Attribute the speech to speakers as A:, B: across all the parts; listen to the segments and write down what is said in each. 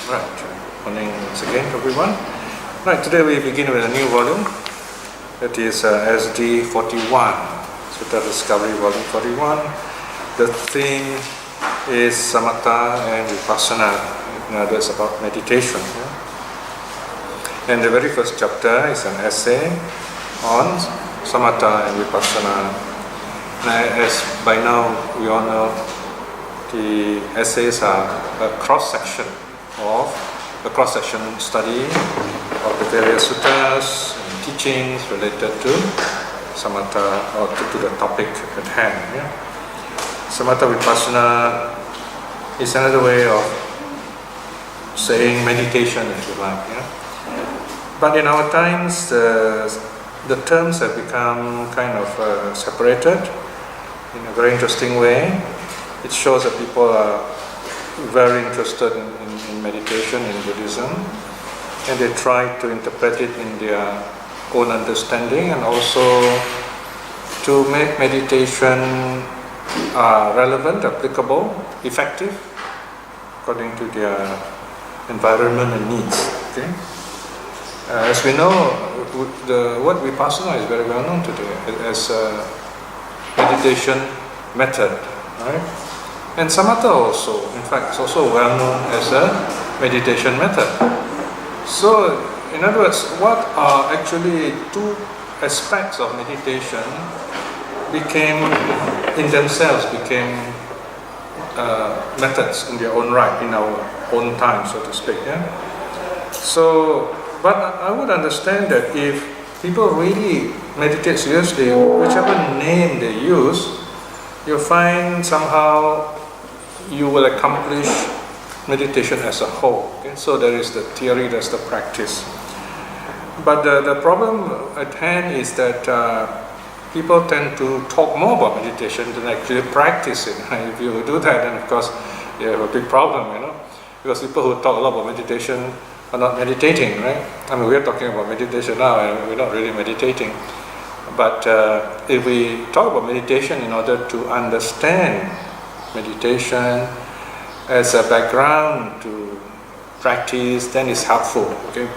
A: Right, good morning once again everyone. Right, today we begin with a new volume. That is SD 41, Sutta Discovery Volume 41. The theme is Samatha and Vipassana, in other words about meditation. Yeah? And the very first chapter is an essay on Samatha and Vipassana. And as by now we all know, the essays are a cross-section study of the various suttas and teachings related to Samatha or to the topic at hand. Yeah? Samatha Vipassana is another way of saying meditation, if you like. Yeah? But in our times, the terms have become kind of separated in a very interesting way. It shows that people are very interested in meditation, in Buddhism, and they try to interpret it in their own understanding and also to make meditation relevant, applicable, effective according to their environment and needs. Okay? As we know, the word Vipassana is very well known today as a meditation method, right? And Samatha also, in fact, is also well known as a meditation method. So, in other words, what are actually two aspects of meditation became methods in their own right, in our own time, so to speak. Yeah? So, but I would understand that if people really meditate seriously, whichever name they use, you'll find somehow you will accomplish meditation as a whole. Okay? So there is the theory, there's the practice. But the problem at hand is that people tend to talk more about meditation than actually practice it. If you do that, then of course you have a big problem, because people who talk a lot about meditation are not meditating, right? I mean, we're talking about meditation now and we're not really meditating. But if we talk about meditation in order to understand meditation as a background to practice, then it's helpful. Okay?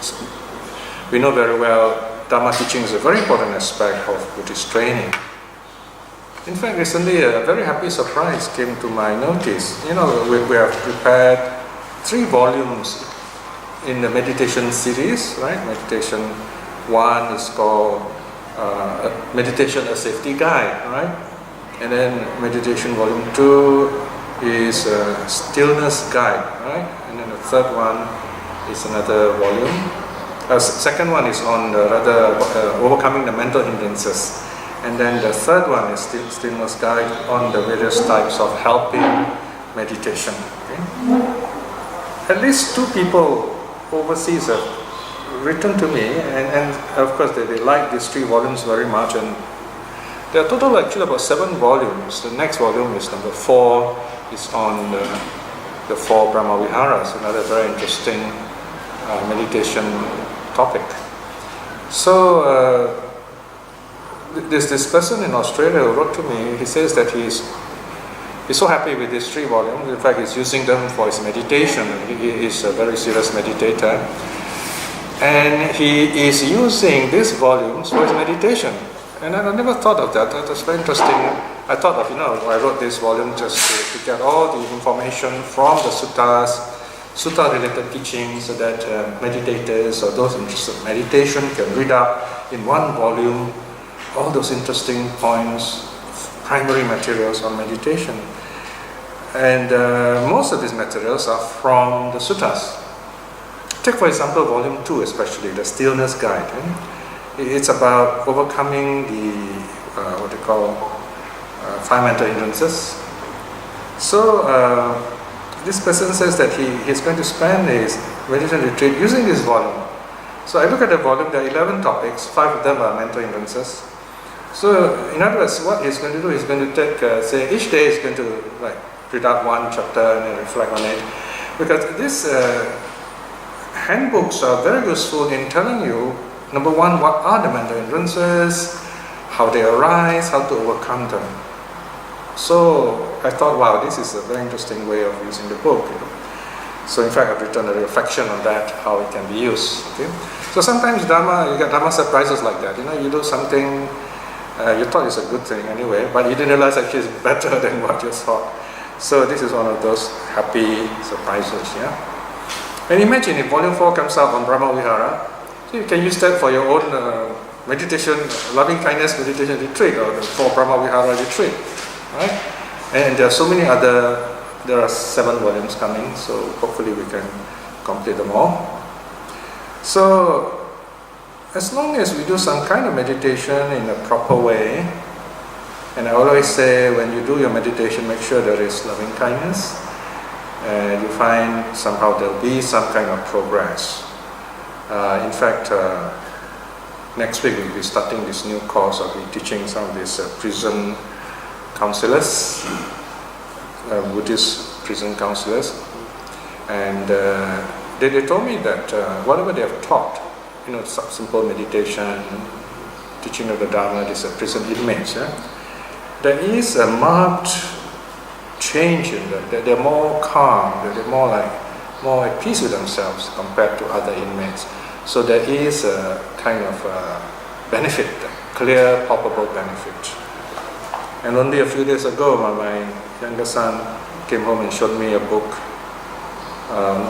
A: We know very well Dharma teaching is a very important aspect of Buddhist training. In fact, recently a very happy surprise came to my notice. We have prepared 3 volumes in the meditation series, right? Meditation 1 is called Meditation a Safety Guide, right? And then Meditation Volume 2 is a Stillness Guide, right? And then the third one is another volume. Second one is on overcoming the mental hindrances. And then the third one is Stillness Guide on the various types of helping meditation. Okay? At least 2 people overseas have written to me, and of course they like these 3 volumes very much, and there are total actually about 7 volumes. The next volume is number 4, is on the 4 Brahma Viharas, another very interesting meditation topic. So there's this person in Australia who wrote to me. He says that he's so happy with these 3 volumes. In fact, he's using them for his meditation. He is a very serious meditator. And he is using these volumes for his meditation. And I never thought of that. That was very interesting. I thought of, I wrote this volume just to get all the information from the suttas, sutta-related teachings, so that meditators or those interested in meditation can read up in one volume all those interesting points, primary materials on meditation. And most of these materials are from the suttas. Take for example volume 2 especially, the Stillness Guide. It's about overcoming the, 5 mental hindrances. So this person says that he's going to spend his meditation retreat using this volume. So I look at the volume, there are 11 topics, 5 of them are mental hindrances. So in other words, what he's going to do, he's going to take, say each day he's going to read out 1 chapter and then reflect on it. Because these handbooks are very useful in telling you, number 1, what are the mental hindrances, how they arise, how to overcome them. So I thought, wow, this is a very interesting way of using the book. So in fact, I've written a reflection on that, how it can be used. Okay? So sometimes Dharma, you get Dharma surprises like that. You do something, you thought it's a good thing anyway, but you didn't realize actually it's better than what you thought. So this is one of those happy surprises. Yeah. And imagine if Volume 4 comes out on Brahma Vihara, so you can use that for your own meditation, loving kindness meditation retreat, or for Brahma Vihara retreat, right? And there are so many other. There are 7 volumes coming, so hopefully we can complete them all. So, as long as we do some kind of meditation in a proper way, and I always say when you do your meditation, make sure there is loving kindness, and you find somehow there will be some kind of progress. In fact, next week we'll be starting this new course. I'll be teaching some of these prison counselors. Buddhist prison counselors, and they told me that whatever they have taught, some simple meditation, teaching of the Dharma, these prison inmates, there is a marked change in them. They're more calm, they're more at peace with themselves compared to other inmates. So there is a kind of benefit, clear, palpable benefit. And only a few days ago, my younger son came home and showed me a book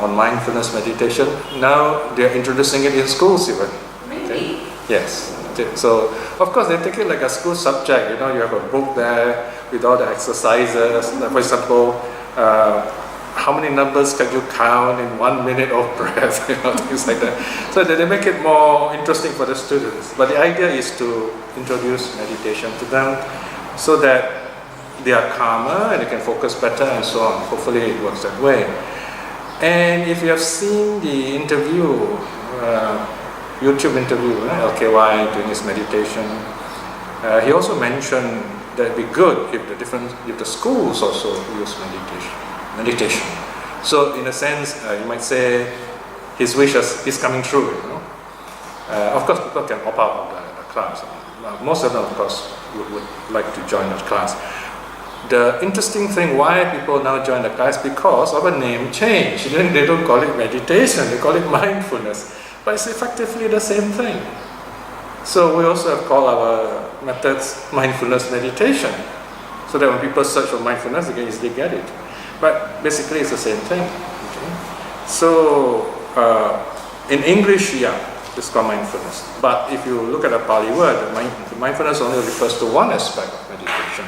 A: on mindfulness meditation. Now they're introducing it in schools even.
B: Really?
A: Okay? Yes. So, of course, they take it like a school subject. You have a book there with all the exercises. For example, how many numbers can you count in 1 minute of breath? Things like that. So they make it more interesting for the students. But the idea is to introduce meditation to them, so that they are calmer and they can focus better and so on. Hopefully it works that way. And if you have seen the interview, YouTube interview, LKY doing his meditation, he also mentioned that it'd be good if the schools also use meditation. So in a sense, you might say his wish is coming true. Of course, people can opt out of the class. Most of them, of course, would like to join the class. The interesting thing why people now join the class, because of a name change. They don't call it meditation, they call it mindfulness. But it's effectively the same thing. So we also have called our methods mindfulness meditation, so that when people search for mindfulness, they can easily get it. But basically it's the same thing. Okay? So in English, it's called mindfulness. But if you look at the Pali word, mindfulness only refers to one aspect of meditation.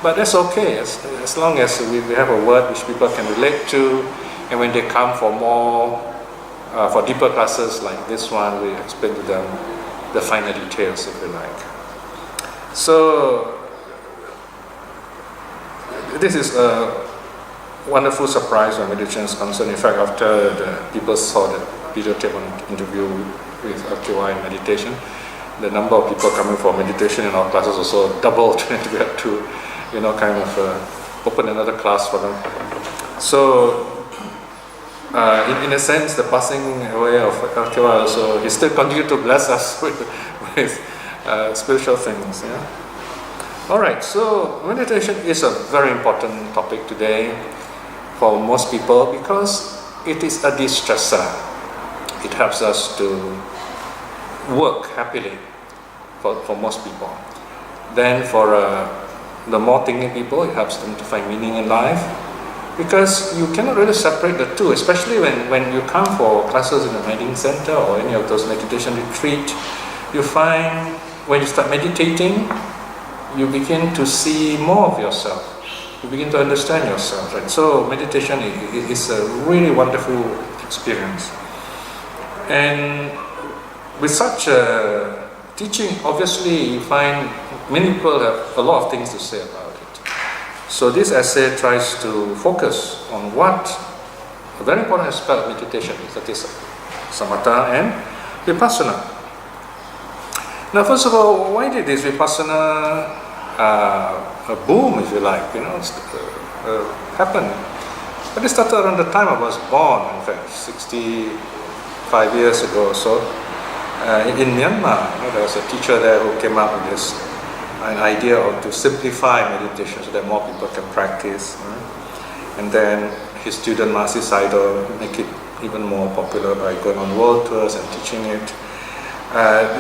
A: But that's okay, as long as we have a word which people can relate to, and when they come for more, for deeper classes like this one, we explain to them the finer details, if you like. So, this is a wonderful surprise when meditation is concerned. In fact, after the people saw the videotape on interview with LKY meditation, the number of people coming for meditation in our classes also doubled, and we had to open another class for them. So, in a sense, the passing away of LKY also, he still continued to bless us with spiritual things. All right, so meditation is a very important topic today for most people, because it is a de-stressor. It helps us to work happily for most people. Then for the more thinking people, it helps them to find meaning in life, because you cannot really separate the two, especially when you come for classes in a meditation center or any of those meditation retreat. You find when you start meditating, you begin to see more of yourself. You begin to understand yourself. Right? So meditation is a really wonderful experience. And with such a teaching, obviously you find many people have a lot of things to say about it. So this essay tries to focus on what a very important aspect of meditation is, that is Samatha and Vipassana. Now, first of all, why did this Vipassana boom, if you like, happen? But it started around the time I was born, in fact, 65 years ago or so. In Myanmar, there was a teacher there who came up with an idea to simplify meditation so that more people can practice. And then his student Mahasi Sayadaw make it even more popular by going on world tours and teaching it.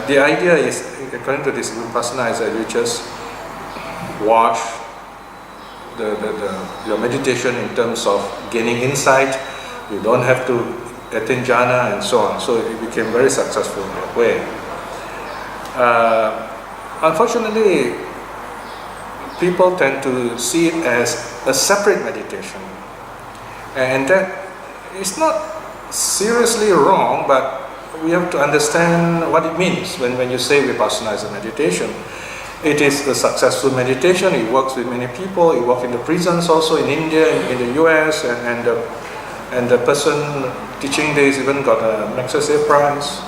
A: The idea is, according to this Vipassana, is that you just watch your meditation in terms of gaining insight. You don't have to attain jhana and so on. So it became very successful in that way. Unfortunately, people tend to see it as a separate meditation, and that is not seriously wrong, but we have to understand what it means when you say Vipassana is a meditation. It is a successful meditation. It works with many people. It works in the prisons also in India, in the US, and the person teaching this even got a Magsaysay Prize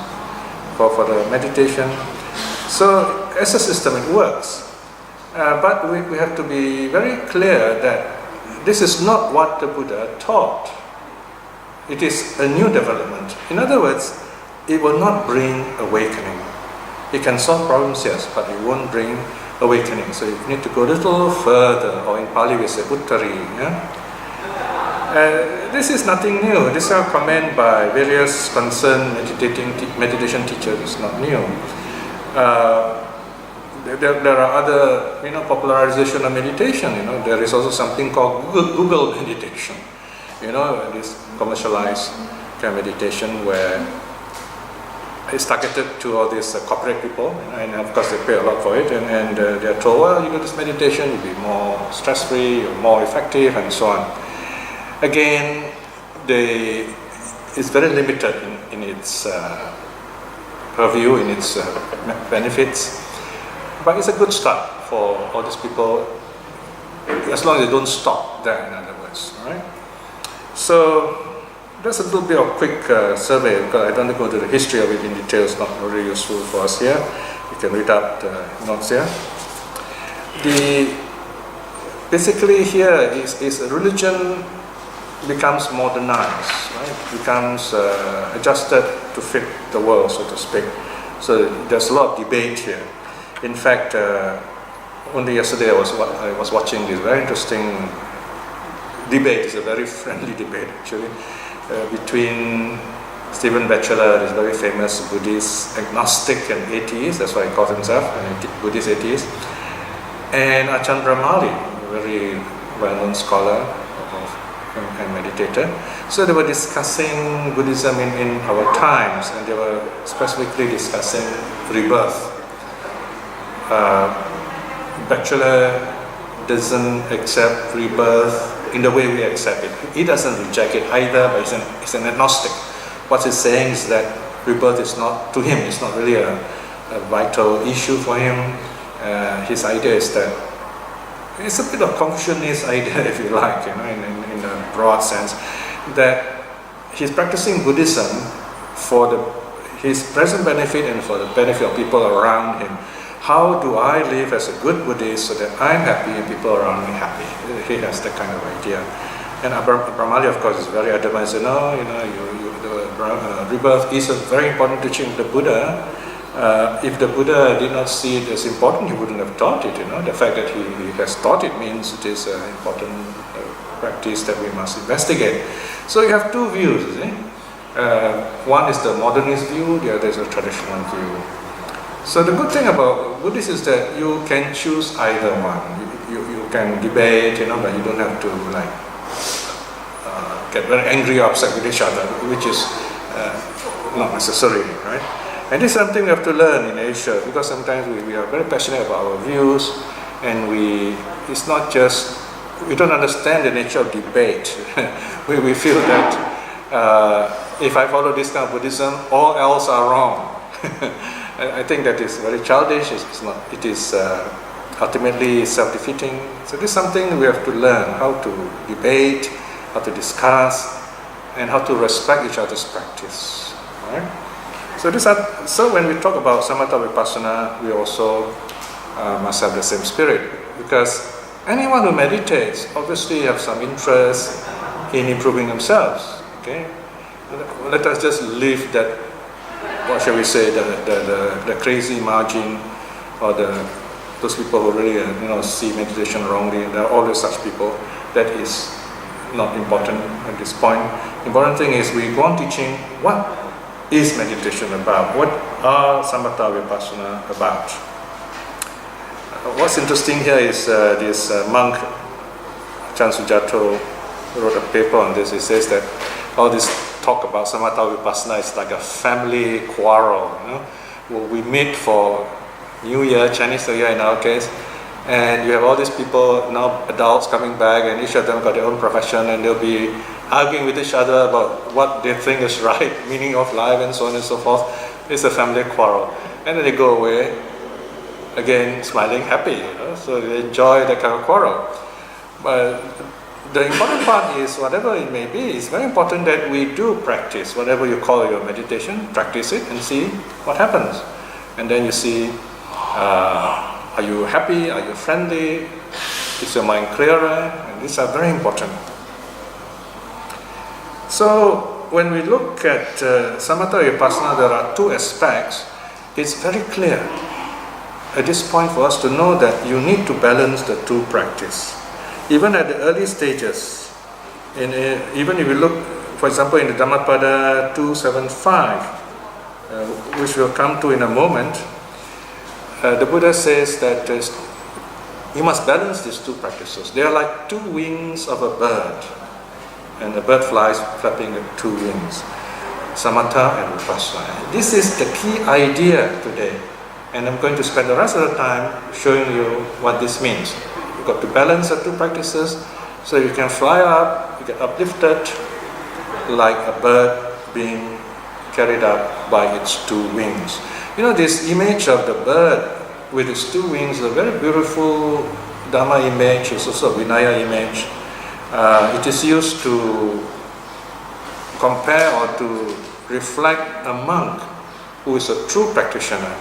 A: for the meditation. So as a system it works. But we have to be very clear that this is not what the Buddha taught. It is a new development. In other words, it will not bring awakening. It can solve problems, yes, but it won't bring awakening. So you need to go a little further, or in Pali we say uttari. Yeah? This is nothing new. This is a comment by various concerned meditation teachers. It's not new. There are other, popularization of meditation. There is also something called Google meditation. This commercialized kind of meditation where it's targeted to all these corporate people, and of course they pay a lot for it, and they're told, well, this meditation, you'll be more stress-free, more effective, and so on. Again, it's very limited in its purview, in its benefits, but it's a good start for all these people, as long as they don't stop there, in other words, right? So that's a little bit of quick survey, because I don't want to go into the history of it in detail. It's not very useful for us here. You can read up the notes here. Basically here is religion becomes modernized, right? Becomes adjusted to fit the world, so to speak. So there's a lot of debate here. In fact, only yesterday I was watching this very interesting debate. It's a very friendly debate actually, between Stephen Batchelor, this very famous Buddhist agnostic and atheist, that's why he calls himself a Buddhist atheist, and Ajahn Brahmali, a very well-known scholar and meditator. So they were discussing Buddhism in our times, and they were specifically discussing rebirth. Batchelor doesn't accept rebirth in the way we accept it. He doesn't reject it either, but he's an agnostic. What he's saying is that rebirth is not, to him, it's not really a vital issue for him. His idea is that it's a bit of Confucianist idea, if you like, in a broad sense, that he's practicing Buddhism for his present benefit and for the benefit of people around him. How do I live as a good Buddhist so that I'm happy and people around me happy? He has that kind of idea. And Brahmali, of course, is very adamant. Says, no, rebirth is a very important teaching of the Buddha. If the Buddha did not see it as important, he wouldn't have taught it. The fact that he has taught it means it is an important practice that we must investigate. So you have two views. You see? One is the modernist view, the other is a traditional view. So the good thing about Buddhists is that you can choose either one. You can debate, but you don't have to get very angry or upset with each other, which is not necessary, right? And this is something we have to learn in Asia, because sometimes we are very passionate about our views, and it's not just, we don't understand the nature of debate. we feel that if I follow this kind of Buddhism, all else are wrong. I think that is very childish. It is ultimately self-defeating. So this is something we have to learn, how to debate, how to discuss, and how to respect each other's practice. Right? So when we talk about Samatha Vipassana, we also must have the same spirit, because anyone who meditates obviously have some interest in improving themselves. Okay, let us just leave that, what shall we say, the crazy margin, or those people who really see meditation wrongly. There are always such people. That is not important at this point. Important thing is we go on teaching what is meditation about, what are Samatha Vipassana about. What's interesting here is this monk, Chan Sujato, wrote a paper on this. He says that all this talk about Samatha Vipassana is like a family quarrel. Well, we meet for New Year, Chinese New Year in our case, and you have all these people, now adults coming back, and each of them got their own profession, and they'll be arguing with each other about what they think is right, meaning of life, and so on and so forth. It's a family quarrel. And then they go away, again, smiling, happy. So they enjoy that kind of quarrel. But the important part is, whatever it may be, it's very important that we do practice, whatever you call your meditation, practice it and see what happens. And then you see, are you happy? Are you friendly? Is your mind clearer? And these are very important. So when we look at Samatha Vipassana, there are two aspects. It's very clear at this point for us to know that you need to balance the two practice. Even at the early stages, even if you look, for example, in the Dhammapada 275, which we'll come to in a moment, the Buddha says that you must balance these two practices. They are like two wings of a bird, and the bird flies flapping with two wings. Samatha and Vipassana. This is the key idea today, and I'm going to spend the rest of the time showing you what this means. You've got to balance the two practices so you can fly up, you get uplifted like a bird being carried up by its two wings. You know, this image of the bird with its two wings is a very beautiful Dhamma image. It's also a Vinaya image. It is used to compare or to reflect a monk who is a true practitioner.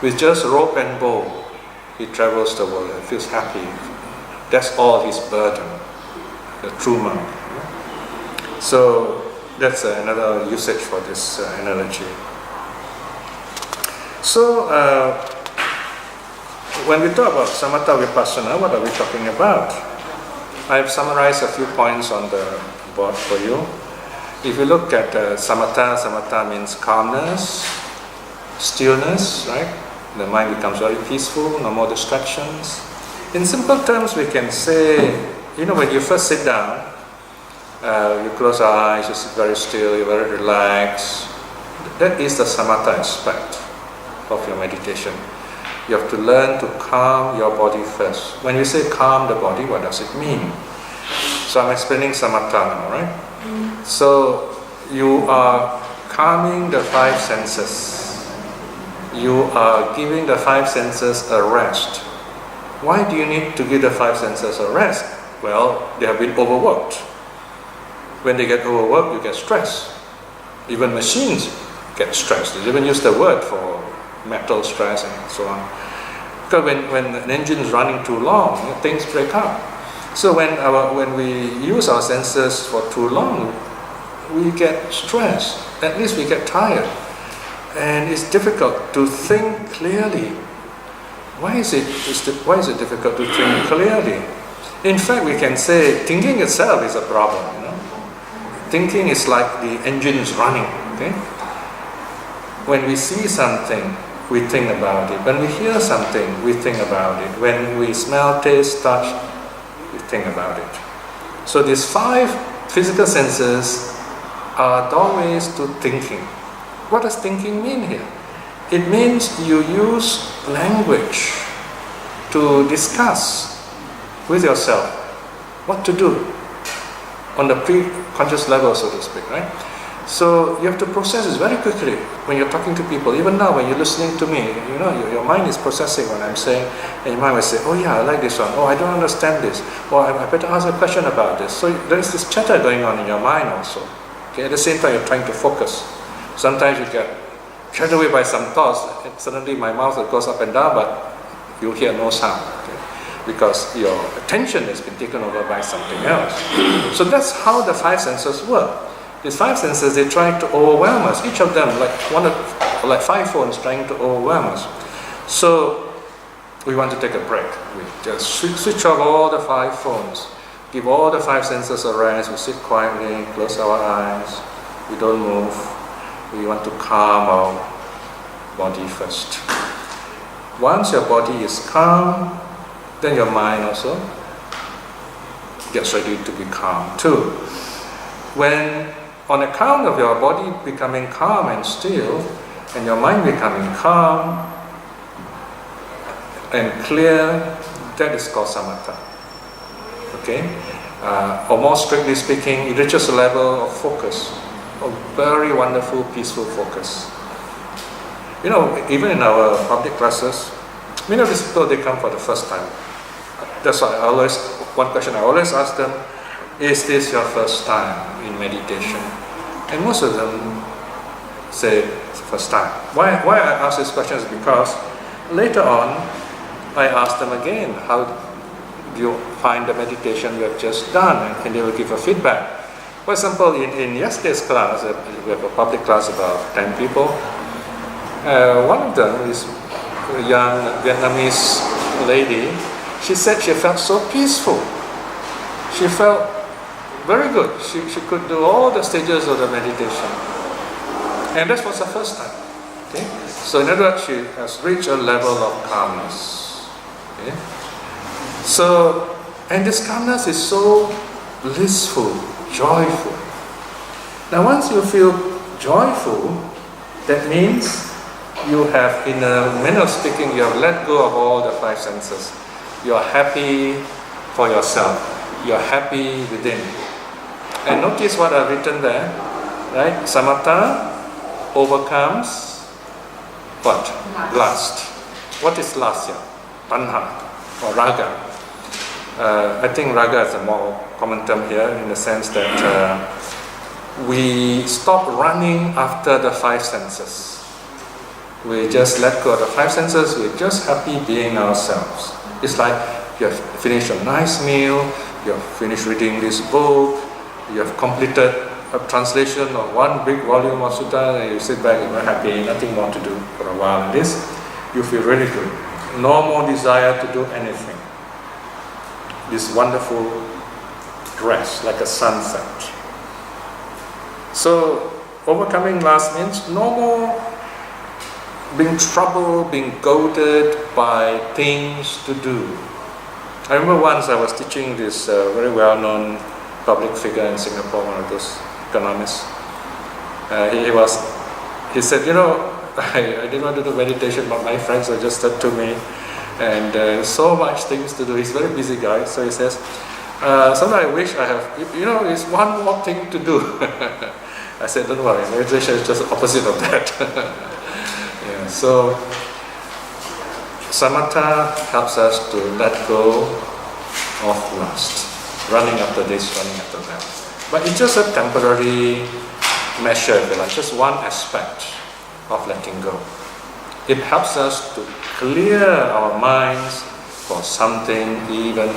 A: With just rope and bow, he travels the world and feels happy. That's all his burden, the true monk. So that's another usage for this analogy. So when we talk about Samatha Vipassana, what are we talking about? I have summarized a few points on the board for you. If you look at Samatha means calmness, stillness, right? The mind becomes very peaceful, no more distractions. In simple terms, we can say, when you first sit down, you close your eyes, you sit very still, you're very relaxed. That is the Samatha aspect of your meditation. You have to learn to calm your body first. When you say calm the body, what does it mean? So I'm explaining Samatha now, right? So you are calming the five senses. You are giving the five senses a rest. Why do you need to give the five senses a rest? Well, they have been overworked. When they get overworked, you get stressed. Even machines get stressed. They even use the word for metal stress and so on. Because when an engine is running too long, things break up. So when we use our senses for too long, we get stressed. At least we get tired. And it's difficult to think clearly. Why is it difficult to think clearly? In fact, we can say thinking itself is a problem. Thinking is like the engine is running. Okay? When we see something, we think about it. When we hear something, we think about it. When we smell, taste, touch, we think about it. So these five physical senses are doorways to thinking. What does thinking mean here? It means you use language to discuss with yourself what to do on the pre-conscious level, so to speak, right? So you have to process this very quickly when you're talking to people. Even now, when you're listening to me, your mind is processing what I'm saying, and your mind will say, "Oh yeah, I like this one. Oh, I don't understand this. Or I better ask a question about this." So there is this chatter going on in your mind also. Okay, at the same time, you're trying to focus. Sometimes you get carried away by some thoughts, and suddenly my mouth goes up and down, but you hear no sound. Okay? Because your attention has been taken over by something else. So that's how the five senses work. These five senses, they try to overwhelm us. Each of them, like five phones trying to overwhelm us. So we want to take a break. We just switch off all the five phones. give all the five senses a rest. We sit quietly, close our eyes, we don't move. We want to calm our body first. Once your body is calm, then your mind also gets ready to be calm too. When on account of your body becoming calm and still, and your mind becoming calm and clear, that is called samatha. Okay? Or more strictly speaking, it reaches a level of focus, a very wonderful, peaceful focus. You know, even in our public classes, many of these people, they come for the first time. That's why one question I always ask them, is this your first time in meditation? And most of them say it's the first time. Why I ask this question is because later on, I ask them again, how do you find the meditation you have just done? And they will give a feedback. For example, in yesterday's class, we have a public class about 10 people. One of them is a young Vietnamese lady. She said she felt so peaceful. She felt very good. She could do all the stages of the meditation. And that was her first time. Okay? So in other words, she has reached a level of calmness. Okay? So, and this calmness is so blissful, joyful. Now once you feel joyful, that means you have, in a manner of speaking, you have let go of all the five senses. You are happy for yourself. You are happy within. And notice what I've written there, right? Samatha overcomes what? Lust. What is lust here? Tanha or raga. I think raga is a more common term here in the sense that we stop running after the five senses. We just let go of the five senses. We're just happy being ourselves. It's like you have finished a nice meal, you have finished reading this book, you have completed a translation of one big volume of sutta, and you sit back and you're happy, nothing more to do for a while. And this, you feel really good. No more desire to do anything. This wonderful rest, like a sunset. So, overcoming lust means no more being troubled, being goaded by things to do. I remember once I was teaching this very well-known public figure in Singapore, one of those economists. He said, you know, I didn't want to do meditation, but my friends suggested to me, and so much things to do. He's a very busy guy, so he says, sometimes I wish I have, you know, it's one more thing to do. I said, don't worry, meditation is just the opposite of that. Yeah, so samatha helps us to let go of lust, running after this, running after that. But it's just a temporary measure, if you like, just one aspect of letting go. It helps us to clear our minds for something even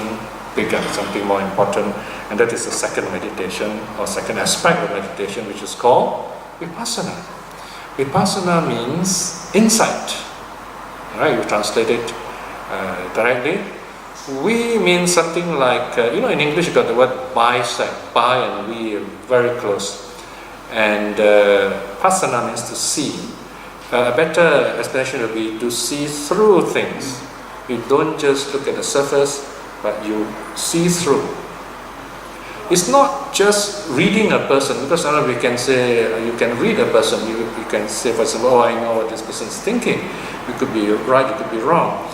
A: bigger, something more important, and that is the second meditation, or second aspect of meditation, which is called Vipassana. Vipassana means insight. Right? You translate it directly. We means something like, you know, in English you got the word bisect. Bi and we are very close. And Passana means to see. A better explanation would be to see through things. You don't just look at the surface, but you see through. It's not just reading a person, because sometimes we can say, you can read a person, you can say, for example, oh, I know what this person is thinking. You could be right, you could be wrong.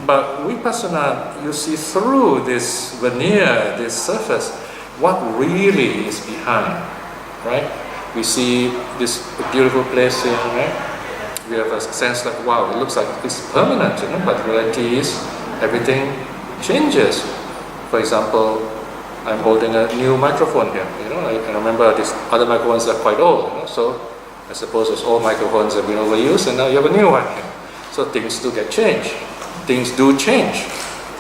A: But Vipassana, you see through this veneer, this surface, what really is behind, right? We see this beautiful place here, right? We have a sense like, wow, it looks like it's permanent, you know, but the reality is everything changes. For example, I'm holding a new microphone here, you know, I remember these other microphones are quite old, you know, so I suppose those old microphones have been overused and now you have a new one here. So things do get changed. Things do change,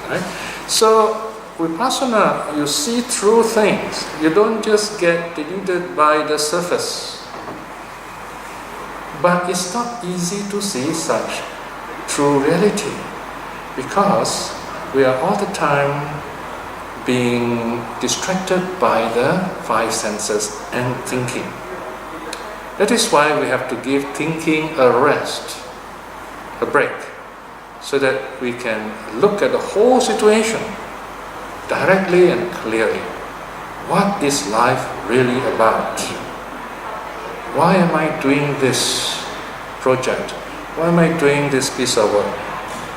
A: right? So Vipassana, you see through things. You don't just get deluded by the surface. But it's not easy to see such true reality, because we are all the time being distracted by the five senses and thinking. That is why we have to give thinking a rest, a break, so that we can look at the whole situation directly and clearly. What is life really about? Why am I doing this project? Why am I doing this piece of work?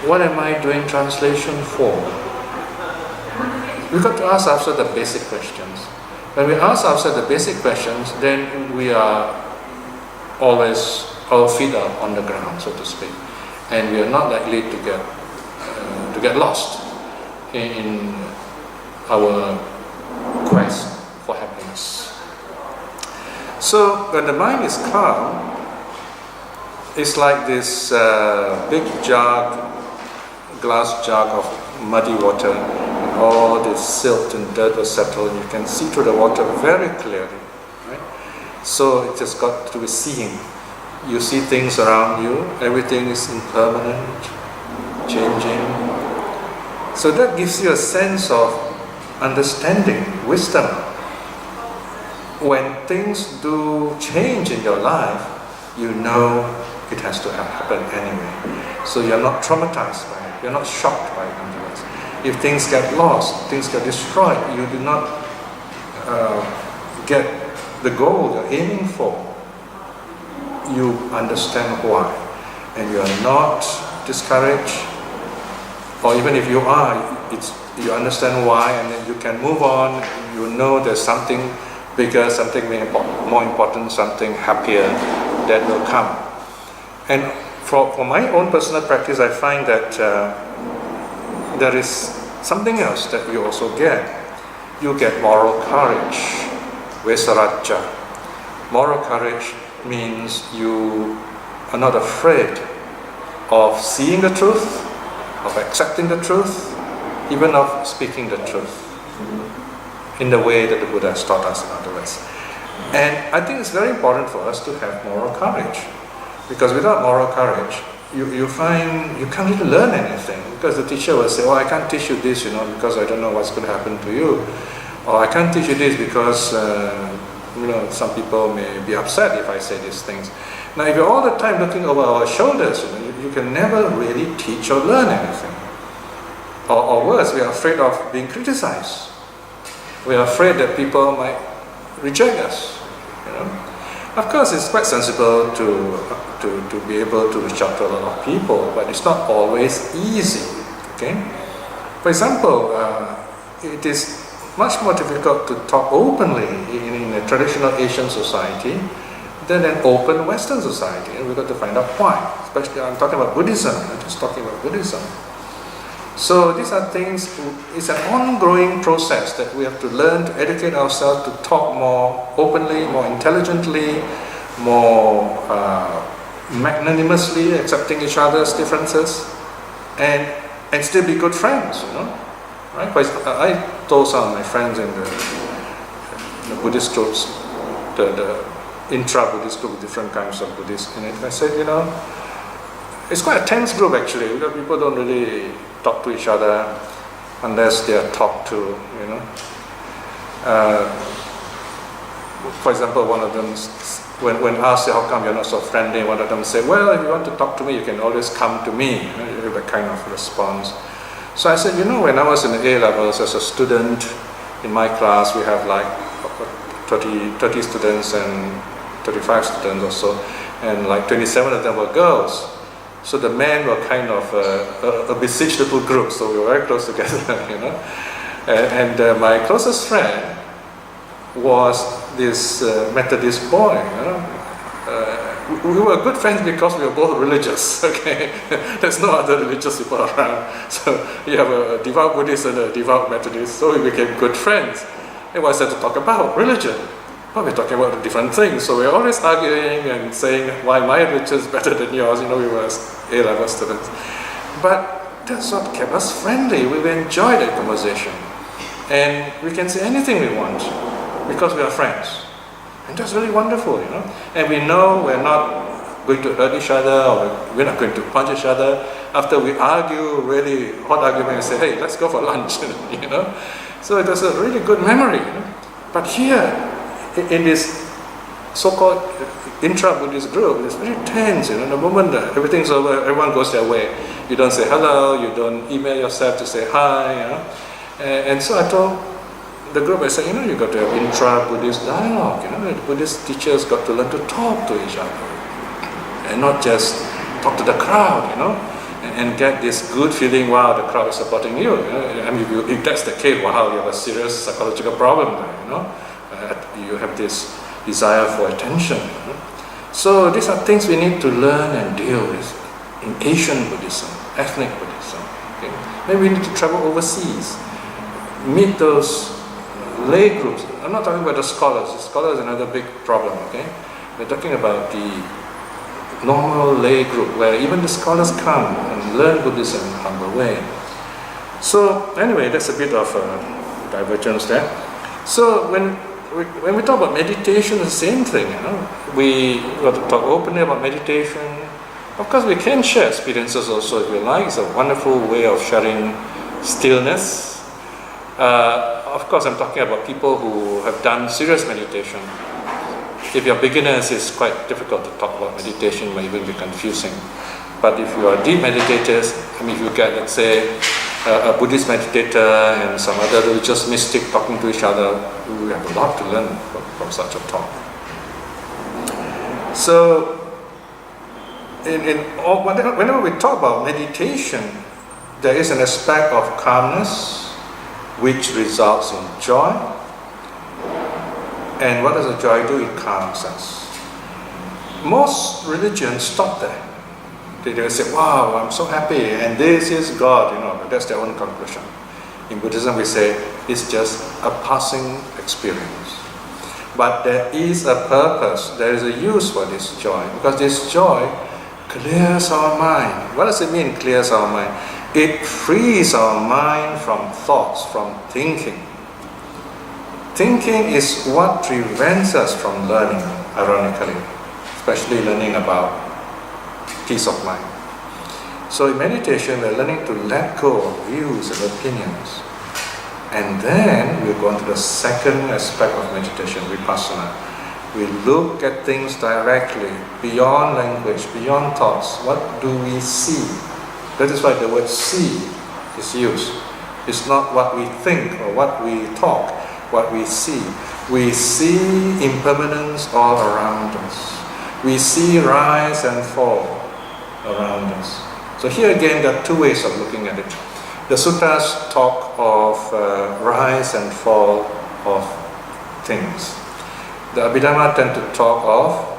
A: What am I doing translation for? We've got to ask ourselves the basic questions. When we ask ourselves the basic questions, then we are always, our feet are on the ground, so to speak, and we are not likely to get lost in our quest for happiness. So when the mind is calm, it's like this big glass jug of muddy water, and all this silt and dirt will settle, and you can see through the water very clearly. Right? So it just got to be seeing. You see things around you, everything is impermanent, changing. So that gives you a sense of understanding, wisdom. When things do change in your life, you know it has to happen anyway. So you're not traumatized by it, you're not shocked by it. If things get lost, things get destroyed, you do not get the goal you're aiming for. You understand why, and you are not discouraged, or even if you are, you understand why, and then you can move on. You know there's something bigger, something more important, something happier that will come. And for my own personal practice, I find that there is something else that you also get. You get moral courage, vesaraja. Moral courage means you are not afraid of seeing the truth, of accepting the truth, even of speaking the truth in the way that the Buddha has taught us, in other words. And I think it's very important for us to have moral courage, because without moral courage, you find you can't really learn anything, because the teacher will say, I can't teach you this, because I don't know what's going to happen to you, or I can't teach you this because some people may be upset if I say these things. Now, if you're all the time looking over our shoulders, you can never really teach or learn anything. Or worse, we are afraid of being criticized. We are afraid that people might reject us. Of course, it's quite sensible to be able to reach out to a lot of people, but it's not always easy. Okay? For example, it is much more difficult to talk openly in a traditional Asian society than an open Western society, and we've got to find out why. Especially, I'm talking about Buddhism, I'm just talking about Buddhism. So these are things, it's an ongoing process that we have to learn to educate ourselves to talk more openly, more intelligently, more magnanimously, accepting each other's differences, and still be good friends, Right? I told some of my friends in the Buddhist groups, the intra-Buddhist group, different kinds of Buddhists in it, I said, it's quite a tense group actually, because people don't really talk to each other unless they are talked to, For example, one of them, when asked how come you're not so friendly, one of them said, well, if you want to talk to me, you can always come to me, that kind of response. So I said, when I was in the A-levels as a student, in my class we have like 30 students and 35 students or so, and like 27 of them were girls. So the men were kind of a besieged little group, so we were very close together, And my closest friend was this Methodist boy. We were good friends because we were both religious. Okay, there's no other religious people around. So you have a devout Buddhist and a devout Methodist, so we became good friends. And what's there to talk about? Religion. Well, we're talking about different things, so we're always arguing and saying why my religion is better than yours. We were A-level students. But that's what kept us friendly. We enjoyed that conversation. And we can say anything we want because we are friends. And that's really wonderful, And we know we're not going to hurt each other, or we're not going to punch each other. After we argue, really hot argument, we say, hey, let's go for lunch, So it was a really good memory. But here, in this so-called intra-Buddhist group, it's very tense. The moment everything's over, everyone goes their way. You don't say hello, you don't email yourself to say hi. And so I told the group, I said, you got to have intra-Buddhist dialogue. The Buddhist teachers got to learn to talk to each other and not just talk to the crowd, and get this good feeling, wow, the crowd is supporting you. I mean, if that's the case, wow, you have a serious psychological problem there, you have this desire for attention. So these are things we need to learn and deal with in Asian Buddhism, ethnic Buddhism. Okay? Maybe we need to travel overseas, meet those lay groups. I'm not talking about the scholars. The scholars is another big problem. Okay, we're talking about the normal lay group where even the scholars come and learn Buddhism in a humble way. So anyway, that's a bit of a divergence there. So when we talk about meditation, it's the same thing. We got to talk openly about meditation. Of course, we can share experiences also if you like. It's a wonderful way of sharing stillness. Of course, I'm talking about people who have done serious meditation. If you're beginners, it's quite difficult to talk about meditation, it might even be confusing. But if you are deep meditators, if you get, let's say, a Buddhist meditator and some other religious mystic talking to each other, we have a lot to learn from such a talk. So, whenever we talk about meditation, there is an aspect of calmness which results in joy. And what does the joy do? It calms us. Most religions stop there. They will say, wow, I'm so happy, and this is God, that's their own conclusion. In Buddhism we say, it's just a passing experience. But there is a purpose, there is a use for this joy, because this joy clears our mind. What does it mean, clears our mind? It frees our mind from thoughts, from thinking. Thinking is what prevents us from learning, ironically, especially learning about peace of mind. So in meditation, we're learning to let go of views and opinions. And then we go on to the second aspect of meditation, Vipassana. We look at things directly, beyond language, beyond thoughts. What do we see? That is why the word see is used. It's not what we think or what we talk, what we see. We see impermanence all around us. We see rise and fall around us. So here again, there are two ways of looking at it. The suttas talk of rise and fall of things. The Abhidhamma tend to talk of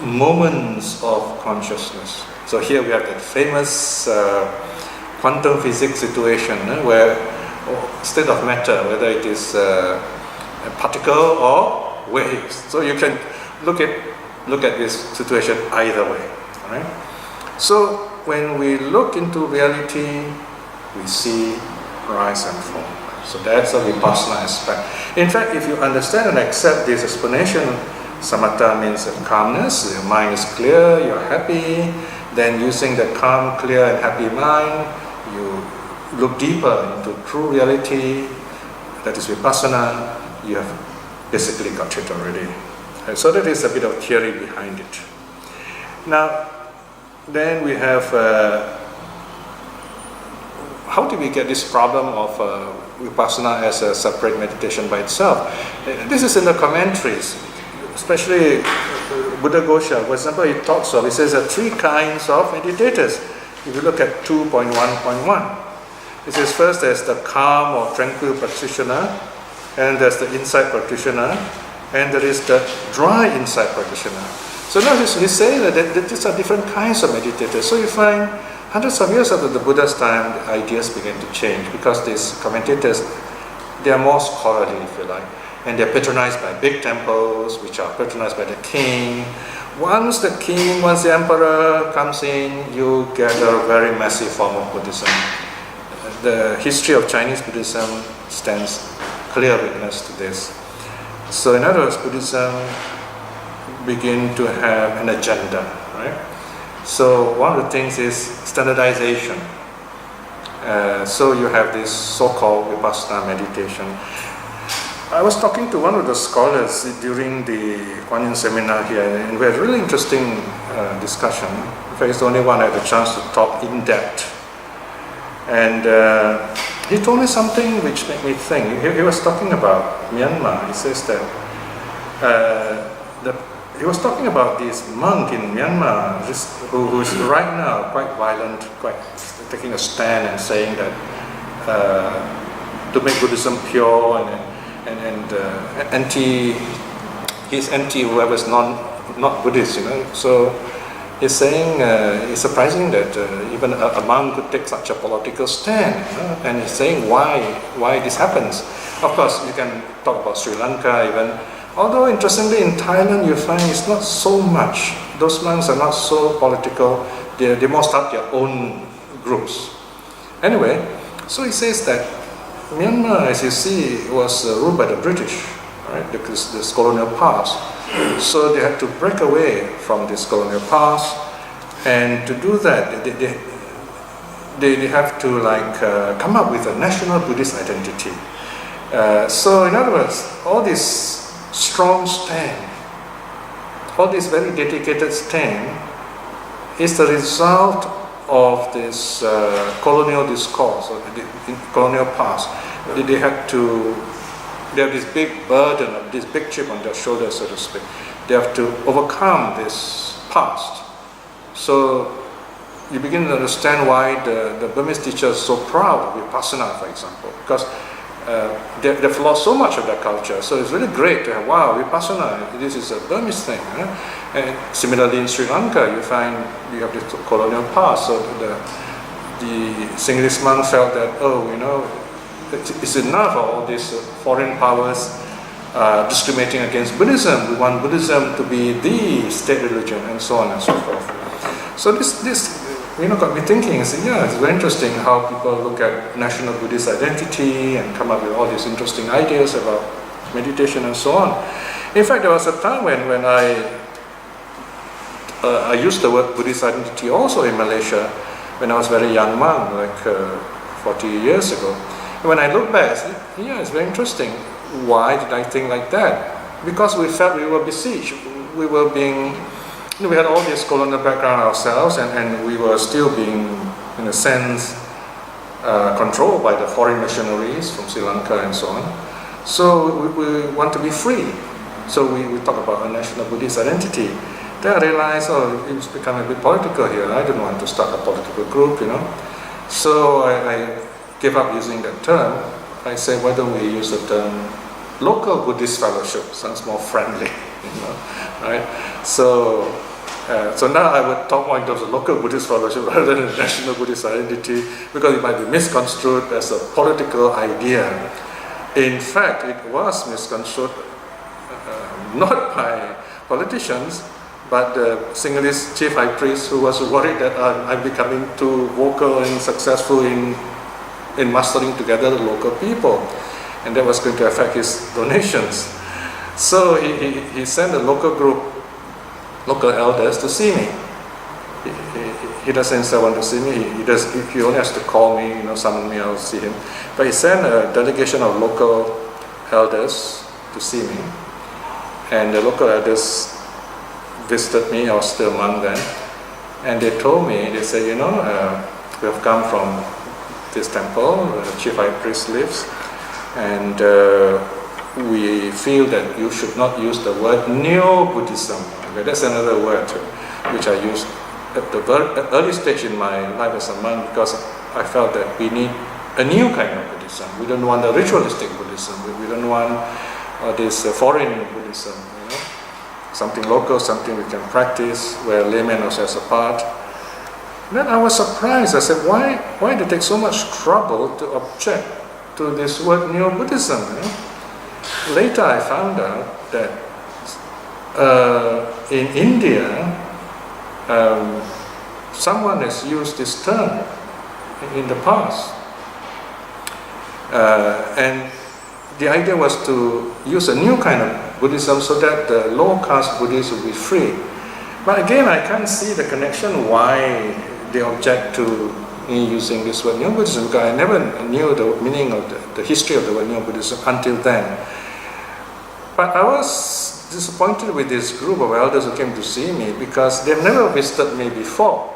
A: moments of consciousness. So here we have that famous quantum physics situation where state of matter, whether it is a particle or waves. So you can look at this situation either way. Right? So when we look into reality, we see rise and fall. So that's a Vipassana aspect. In fact, if you understand and accept this explanation, Samatha means calmness, your mind is clear, you're happy. Then using the calm, clear and happy mind, you look deeper into true reality, that is Vipassana, you have basically got it already. And so that is a bit of theory behind it. Now, then we have, how do we get this problem of Vipassana as a separate meditation by itself? This is in the commentaries, especially Buddha Ghosha, for example, he talks of, he says there are three kinds of meditators. If you look at 2.1.1, it says first there's the calm or tranquil practitioner, and there's the insight practitioner, and there is the dry insight practitioner. So now he's saying that these are different kinds of meditators. So you find hundreds of years after the Buddha's time, the ideas began to change because these commentators, they are more scholarly, if you like, and they're patronized by big temples, which are patronized by the king. Once the emperor comes in, you get a very massive form of Buddhism. The history of Chinese Buddhism stands clear witness to this. So in other words, Buddhism begin to have an agenda, right? So one of the things is standardization. So you have this so-called Vipassana meditation. I was talking to one of the scholars during the Kuan Yin seminar here, and we had a really interesting discussion. In fact, it's the only one I had a chance to talk in depth. And he told me something which made me think. He was talking about Myanmar. He says that he was talking about this monk in Myanmar who is right now quite violent, quite taking a stand and saying that to make Buddhism pure and he's anti whoever's not Buddhist, So he's saying it's surprising that even a monk could take such a political stand, and he's saying why this happens. Of course, you can talk about Sri Lanka even. Although interestingly in Thailand you find it's not so much. Those monks are not so political. They more start their own groups. Anyway, so he says that Myanmar, as you see, was ruled by the British, right? Because this colonial past. So they had to break away from this colonial past, and to do that, they have to come up with a national Buddhist identity. So in other words, all this strong stand, all this very dedicated stand, is the result of this colonial discourse, or the colonial past. They have this big burden, this big chip on their shoulders, so to speak. They have to overcome this past. So you begin to understand why the Burmese teachers are so proud of Vipassana, for example, because they've lost so much of their culture. So it's really great to have, wow, Vipassana, this is a Burmese thing. And similarly in Sri Lanka, you find you have this colonial past. So the Sinhalese monks felt that, it's enough of all these foreign powers discriminating against Buddhism. We want Buddhism to be the state religion, and so on and so forth. So this got me thinking. It's very interesting how people look at national Buddhist identity and come up with all these interesting ideas about meditation and so on. In fact, there was a time when I used the word Buddhist identity also in Malaysia when I was a very young monk, 40 years ago. When I look back, I said, it's very interesting. Why did I think like that? Because we felt we were besieged. We were being, we had all this colonial background ourselves, and we were still being, in a sense, controlled by the foreign missionaries from Sri Lanka and so on. So we want to be free. So we talk about a national Buddhist identity. Then I realized, it's becoming a bit political here. I don't want to start a political group, So I gave up using that term. I said, why don't we use the term local Buddhist fellowship? Sounds more friendly, right? So now I would talk more in terms of local Buddhist fellowship rather than national Buddhist identity, because it might be misconstrued as a political idea. In fact, it was misconstrued not by politicians, but the Sinhalese chief high priest, who was worried that I'm becoming too vocal and successful in mastering together the local people, and that was going to affect his donations. So he sent a local elders to see me. He doesn't say want to see me. He only has to call me, summon me, I'll see him. But he sent a delegation of local elders to see me, and the local elders visited me. I was still a monk then, and they told me, they said, we have come from this temple where the chief high priest lives, and we feel that you should not use the word neo-Buddhism. Okay, that's another word which I used at the early stage in my life as a monk, because I felt that we need a new kind of Buddhism. We don't want the ritualistic Buddhism. We don't want this foreign Buddhism. Something local, something we can practice, where layman also has a part. Then I was surprised. I said, why do they take so much trouble to object to this word neo-Buddhism? Later I found out that in India, someone has used this term in the past. And the idea was to use a new kind of Buddhism so that the low caste Buddhists will be free. But again, I can't see the connection why they object to me using this word Neo Buddhism because I never knew the meaning of the history of the word Neo Buddhism until then. But I was disappointed with this group of elders who came to see me because they've never visited me before.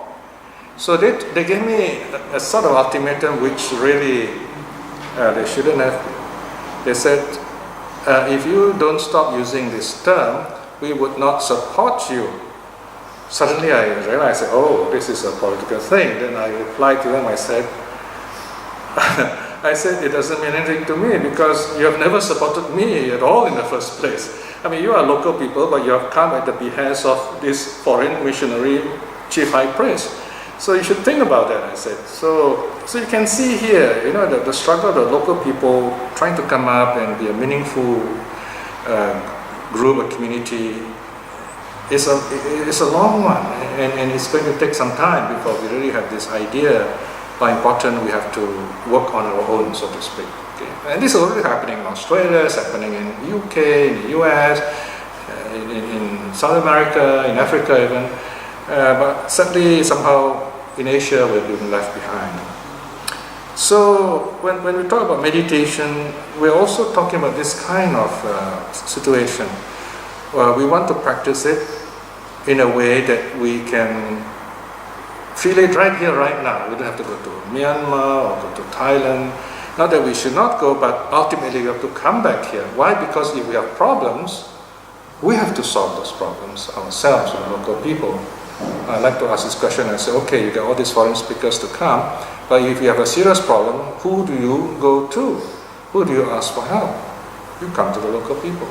A: So they gave me a sort of ultimatum which really they shouldn't have. They said, if you don't stop using this term, we would not support you. Suddenly I realized, oh, this is a political thing. Then I replied to them, I said, it doesn't mean anything to me because you have never supported me at all in the first place. I mean, you are local people, but you have come at the behest of this foreign missionary chief high priest. So you should think about that, I said. So you can see here, the struggle of the local people trying to come up and be a meaningful group, a community. It's a long one, and it's going to take some time before we really have this idea how important we have to work on our own, so to speak. Okay? And this is already happening in Australia, it's happening in the UK, in the US, in South America, in Africa even. But sadly, somehow in Asia we're being left behind. So when we talk about meditation, we're also talking about this kind of situation. We want to practice it in a way that we can feel it right here, right now. We don't have to go to Myanmar or go to Thailand. Not that we should not go, but ultimately we have to come back here. Why? Because if we have problems, we have to solve those problems ourselves, the local people. I like to ask this question and say, okay, you get all these foreign speakers to come, but if you have a serious problem, who do you go to? Who do you ask for help? You come to the local people.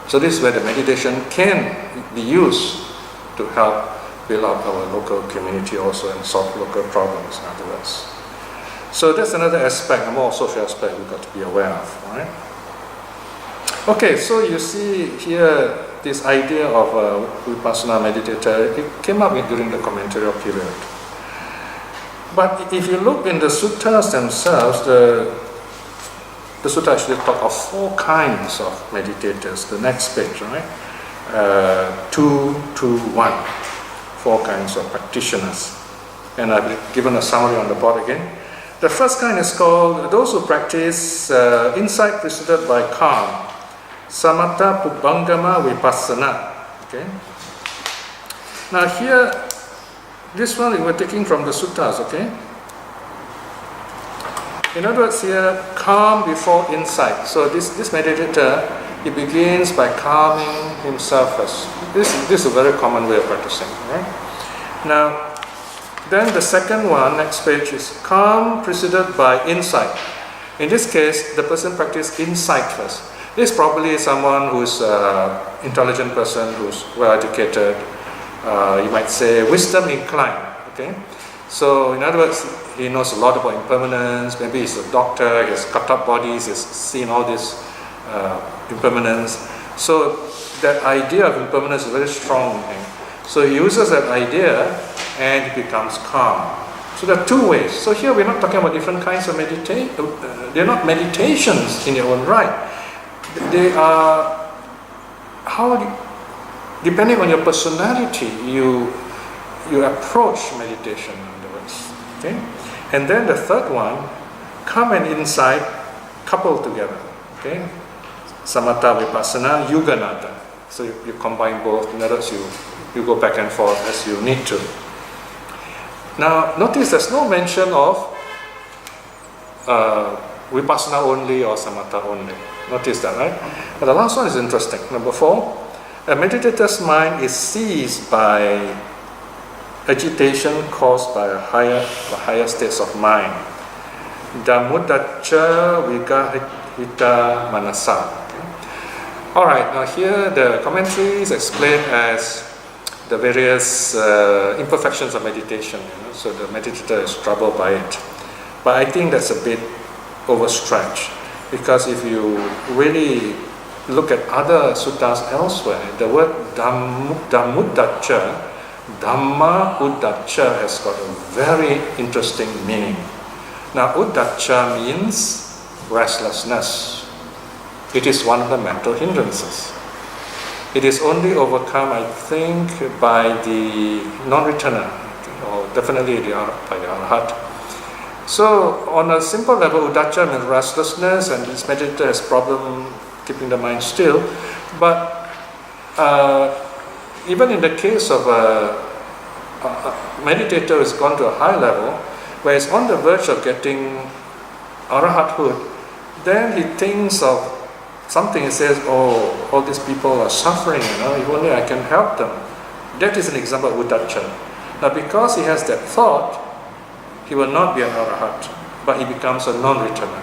A: So this is where the meditation can be used to help build up our local community also and solve local problems, in other words. So that's another aspect, a more social aspect we've got to be aware of, right? Okay, so you see here this idea of a Vipassana meditator, it came up during the commentarial period. But if you look in the suttas themselves, the sutta actually talk of 4 kinds of meditators. The next page, right? 2, 2, 1. 4 kinds of practitioners. And I've given a summary on the board again. The first kind is called those who practice insight preceded by calm. Samatha Vipassana. Okay. Now here, this one we're taking from the suttas, okay? In other words here, calm before insight. So this meditator, he begins by calming himself first. This is a very common way of practicing, right? Now, then the second one, next page, is calm preceded by insight. In this case, the person practices insight first. This is probably someone who's an intelligent person, who's well educated, you might say wisdom inclined, okay? So in other words, he knows a lot about impermanence, maybe he's a doctor, he has cut up bodies, he's seen all this impermanence. So that idea of impermanence is very strong in him. So he uses that idea and he becomes calm. So there are 2 ways. So here we're not talking about different kinds of meditation. They're not meditations in their own right. They are depending on your personality, you approach meditation, in other words. Okay? And then the third one, calm and insight coupled together. Okay? Samatha Vipassana, Yuganata. So you combine both. In other words, you go back and forth as you need to. Now, notice there's no mention of Vipassana only or Samatha only. Notice that, right? But the last one is interesting. Number 4, a meditator's mind is seized by agitation caused by higher states of mind. Dhammudacca vigahita manasa. Alright, now here the commentaries explain as the various imperfections of meditation. So the meditator is troubled by it. But I think that's a bit overstretched. Because if you really look at other suttas elsewhere, the word Dhammudacca, Dhamma Uddacca has got a very interesting meaning. Now Uddacca means restlessness. It is one of the mental hindrances. It is only overcome, I think, by the non-returner or definitely by the Arhat. So on a simple level, udacha means restlessness, and this meditator has problem keeping the mind still. But even in the case of a meditator who has gone to a high level, where he's on the verge of getting arahathood, then he thinks of something. He says, "Oh, all these people are suffering. If only I can help them." That is an example of udacha. Now, because he has that thought, he will not be an arahat, but he becomes a non-returner.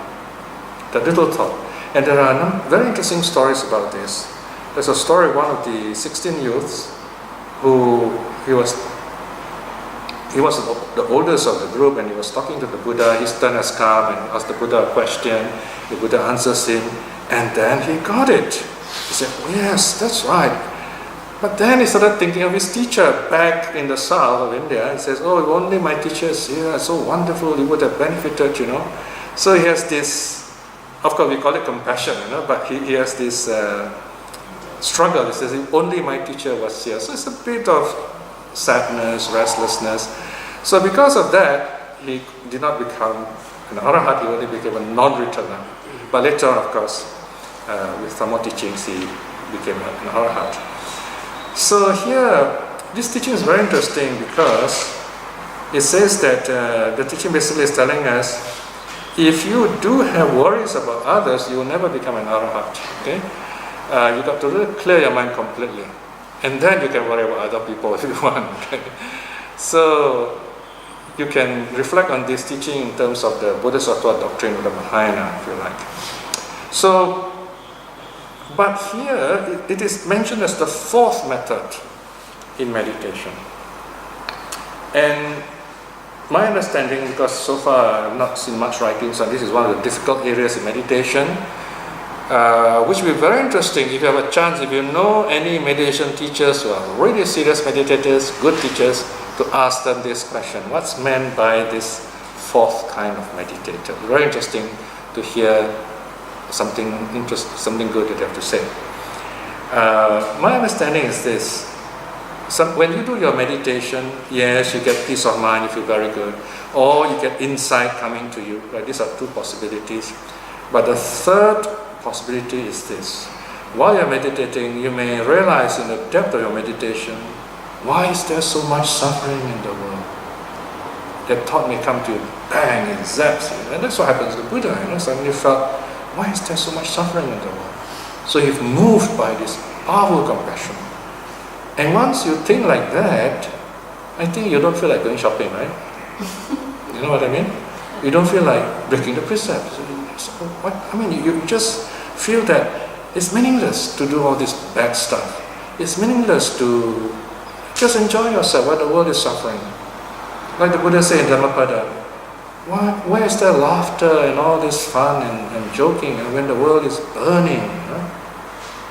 A: The little thought. And there are very interesting stories about this. There's a story of one of the 16 youths who he was the oldest of the group, and he was talking to the Buddha. His turn has come, and asked the Buddha a question. The Buddha answers him, and then he got it. He said, "Oh, yes, that's right." But then he started thinking of his teacher back in the south of India. He says, "Oh, if only my teachers here are so wonderful, he would have benefited, So he has this, of course we call it compassion, but he has this struggle. He says, "If only my teacher was here." So it's a bit of sadness, restlessness. So because of that, he did not become an arahat, he only became a non-returner. But later on, of course, with some more teachings, he became an arahat. So here, this teaching is very interesting because it says that the teaching basically is telling us, if you do have worries about others, you will never become an arahat. Okay? You got to really clear your mind completely. And then you can worry about other people if you want. Okay? So you can reflect on this teaching in terms of the Bodhisattva doctrine of the Mahayana, if you like. So, but here it is mentioned as the fourth method in meditation. And my understanding, because so far I have not seen much writings on this, is one of the difficult areas in meditation, which will be very interesting if you have a chance, if you know any meditation teachers who are really serious meditators, good teachers, to ask them this question: what's meant by this fourth kind of meditator? Very interesting to hear something good that they have to say. My understanding is this: when you do your meditation, yes, you get peace of mind, you feel very good, or you get insight coming to you. Right? These are two possibilities. But the third possibility is this: while you're meditating, you may realize in the depth of your meditation, why is there so much suffering in the world? That thought may come to you, bang, it zaps you. And that's what happens to Buddha. Suddenly you felt, why is there so much suffering in the world? So you're moved by this powerful compassion. And once you think like that, I think you don't feel like going shopping, right? You know what I mean? You don't feel like breaking the precepts. You just feel that it's meaningless to do all this bad stuff. It's meaningless to just enjoy yourself while the world is suffering. Like the Buddha said in Dhammapada, where is there laughter and all this fun and joking and when the world is burning?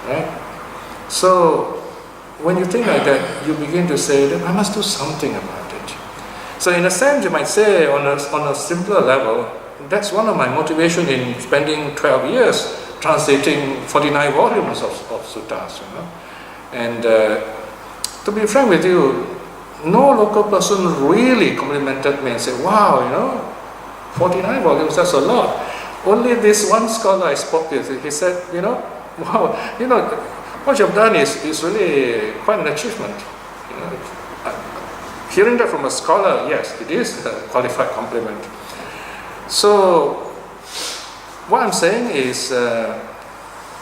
A: Right? So when you think like that, you begin to say that I must do something about it. So in a sense, you might say on a simpler level, that's one of my motivation in spending 12 years translating 49 volumes of suttas. And to be frank with you, no local person really complimented me and said, wow, 49 volumes, that's a lot. Only this one scholar I spoke with, he said, wow, what you've done is really quite an achievement. Hearing that from a scholar, yes, it is a qualified compliment. So, what I'm saying is,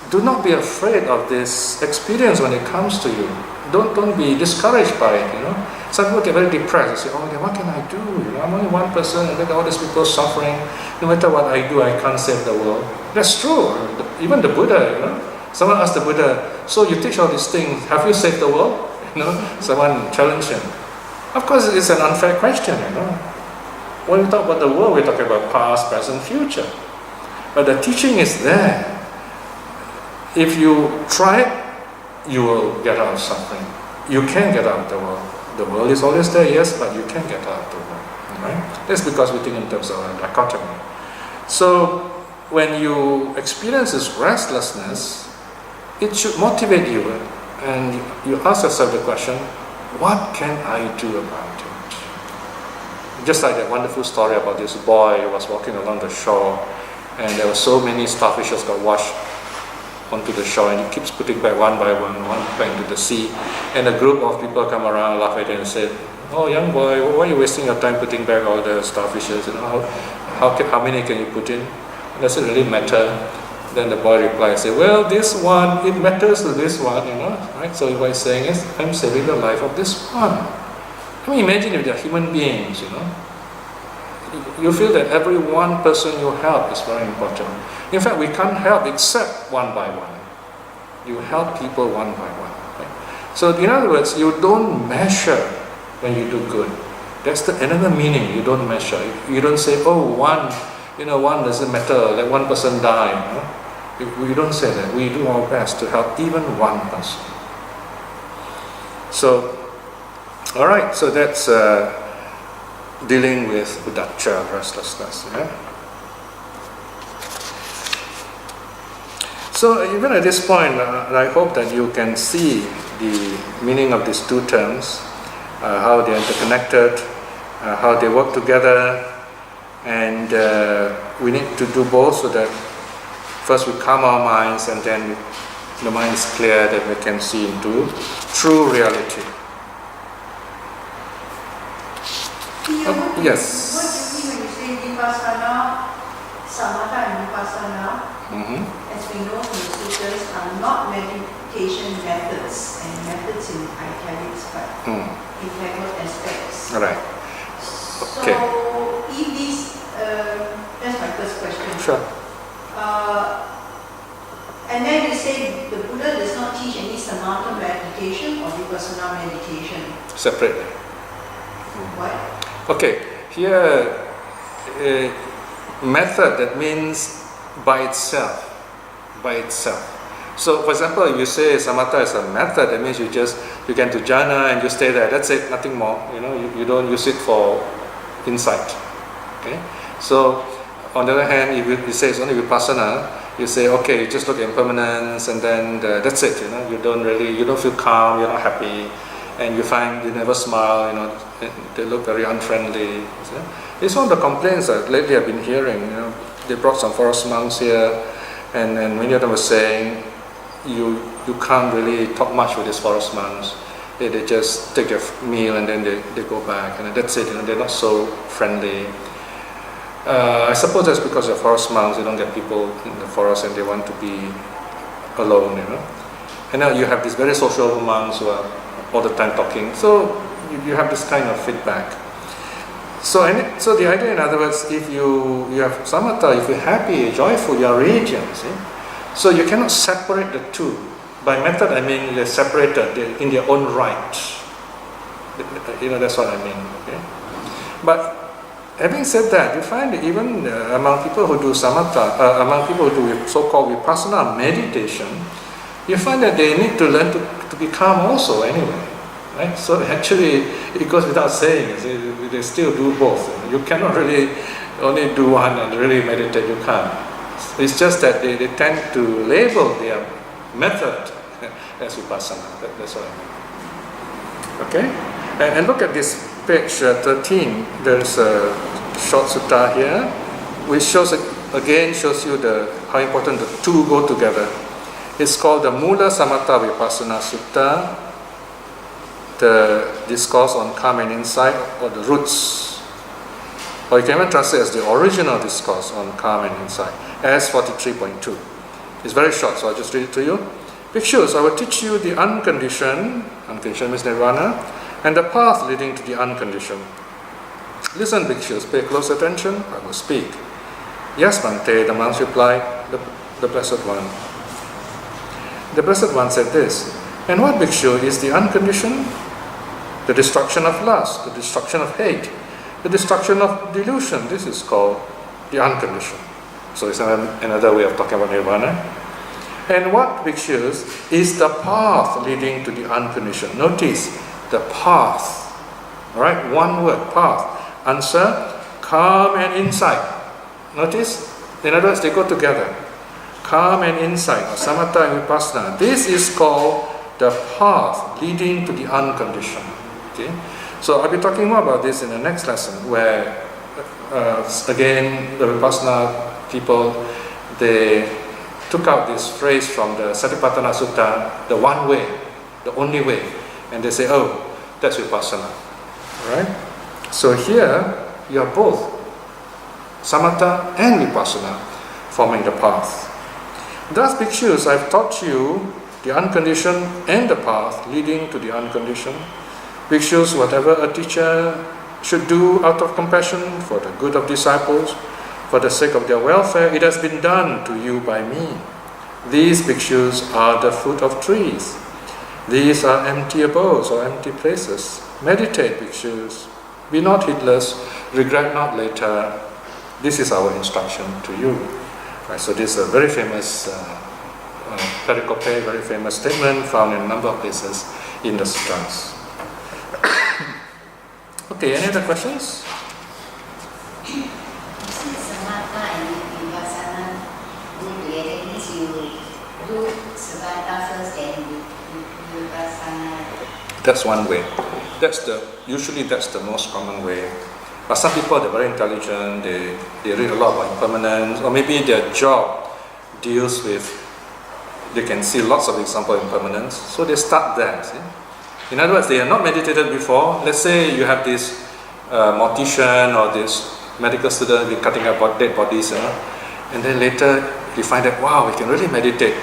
A: do not be afraid of this experience when it comes to you. Don't be discouraged by it. Some people get very depressed. They say, what can I do? I'm only one person, and look at all these people suffering. No matter what I do, I can't save the world. That's true. Even the Buddha, someone asked the Buddha, so you teach all these things, have you saved the world? Someone challenged him. Of course, it's an unfair question, When we talk about the world, we're talking about past, present, future. But the teaching is there. If you try it, you will get out of suffering. You can get out of the world. The world is always there, yes, but you can get out of the world. Right? That's because we think in terms of a dichotomy. So when you experience this restlessness, it should motivate you, and you ask yourself the question, what can I do about it? Just like that wonderful story about this boy who was walking along the shore, and there were so many starfishes got washed onto the shore, and he keeps putting back one by one back into the sea. And a group of people come around, laugh at him and say, "Oh, young boy, why are you wasting your time putting back all the starfishes? You know, how many can you put in? Does it really matter?" Then the boy replies, "Well, this one, it matters to this one, you know, right? So what he's saying is, I'm saving the life of this one." I mean, imagine if they're human beings, you know. You feel that every one person you help is very important. In fact, we can't help except one by one. You help people one by one. Right? So in other words, you don't measure when you do good. That's another meaning. You don't measure. You don't say, "Oh, one doesn't matter. Let one person die." You know? We don't say that. We do our best to help even one person. So, all right. So that's dealing with uddhacca, restlessness. Yeah? So even at this point, I hope that you can see the meaning of these two terms, how they are interconnected, how they work together, and we need to do both so that first we calm our minds, and then the mind is clear that we can see into true reality. Yes.
B: What do you mean when you say Vipassana, Samatha and Vipassana, as we know from the sutras, are not meditation methods, and methods in italics, but integral aspects.
A: Right. Okay.
B: So, if these, that's my first question.
A: Sure.
B: And then you say the Buddha does not teach any Samatha meditation or Vipassana meditation.
A: Separately.
B: What?
A: Okay, here method, that means by itself. So for example, if you say samatha is a method, that means you get to jhana and you stay there. That's it, nothing more. You know, you don't use it for insight. Okay. So on the other hand, if you say it's only vipassana, you say, okay, you just look at impermanence, and then that's it. You know, you don't feel calm, you're not happy, and you find you never smile. You know, they look very unfriendly. It's one of the complaints that lately I've been hearing. You know, they brought some forest monks here, and many of them were saying, you can't really talk much with these forest monks. They just take their meal and then they go back, and that's it. You know, they're not so friendly. I suppose that's because they're forest monks. They don't get people in the forest, and they want to be alone. You know, and now you have these very social monks who are all the time talking. So you have this kind of feedback. So the idea, in other words, if you have samatha, if you're happy, joyful, you are radiant. See? So you cannot separate the two. By method, I mean they're separated in their own right. You know, that's what I mean. Okay? But having said that, you find that even among people who do samatha, among people who do so-called vipassana meditation, you find that they need to learn to be calm also anyway. Right? So actually, it goes without saying, they still do both. You cannot really only do one and really meditate, you can't. It's just that they tend to label their method as vipassana. That's what I mean. Okay? And look at this page 13. There's a short sutta here, which shows you how important the two go together. It's called the Mula Samatha Vipassana Sutta, the discourse on calm and insight, or the roots. Or you can even translate as the original discourse on calm and insight, as 43.2. It's very short, so I'll just read it to you. Bhikshus, I will teach you the unconditioned means nirvana, and the path leading to the unconditioned. Listen, bhikshus, pay close attention, I will speak. Yes, Bhante, the monks replied, the Blessed One. The Blessed One said this, and what, bhikshu, is the unconditioned? The destruction of lust, the destruction of hate, the destruction of delusion. This is called the unconditioned. So it's another way of talking about nirvana. And what, bhikshus, is the path leading to the unconditioned? Notice, the path. Alright, one word, path. Answer, calm and insight. Notice, in other words, they go together. Calm and insight, or samatha and vipassana. This is called the path leading to the unconditioned. Okay? So I'll be talking more about this in the next lesson, where again the Vipassana people, they took out this phrase from the Satipatthana Sutta, the one way, the only way, and they say, oh, that's Vipassana. Alright? So here you are both Samatha and Vipassana forming the path. Thus, bhikshus, I've taught you the unconditioned and the path leading to the unconditioned. Bhikshus, whatever a teacher should do out of compassion for the good of disciples, for the sake of their welfare, it has been done to you by me. These bhikshus are the fruit of trees. These are empty abodes or empty places. Meditate, bhikshus. Be not heedless, regret not later. This is our instruction to you. Right, so this is a very famous pericope, very famous statement found in a number of places in the sutras. Okay, any other questions?
C: Samatha and Vipassana do together, means you do Samatha first and Vipassana.
A: That's one way. Usually that's the most common way. But some people, they're very intelligent, they read a lot about impermanence, or maybe their job deals with, they can see lots of examples of impermanence, so they start there. See? In other words, they have not meditated before. Let's say you have this mortician or this medical student be cutting up dead bodies, and then later you find that, wow, we can really meditate,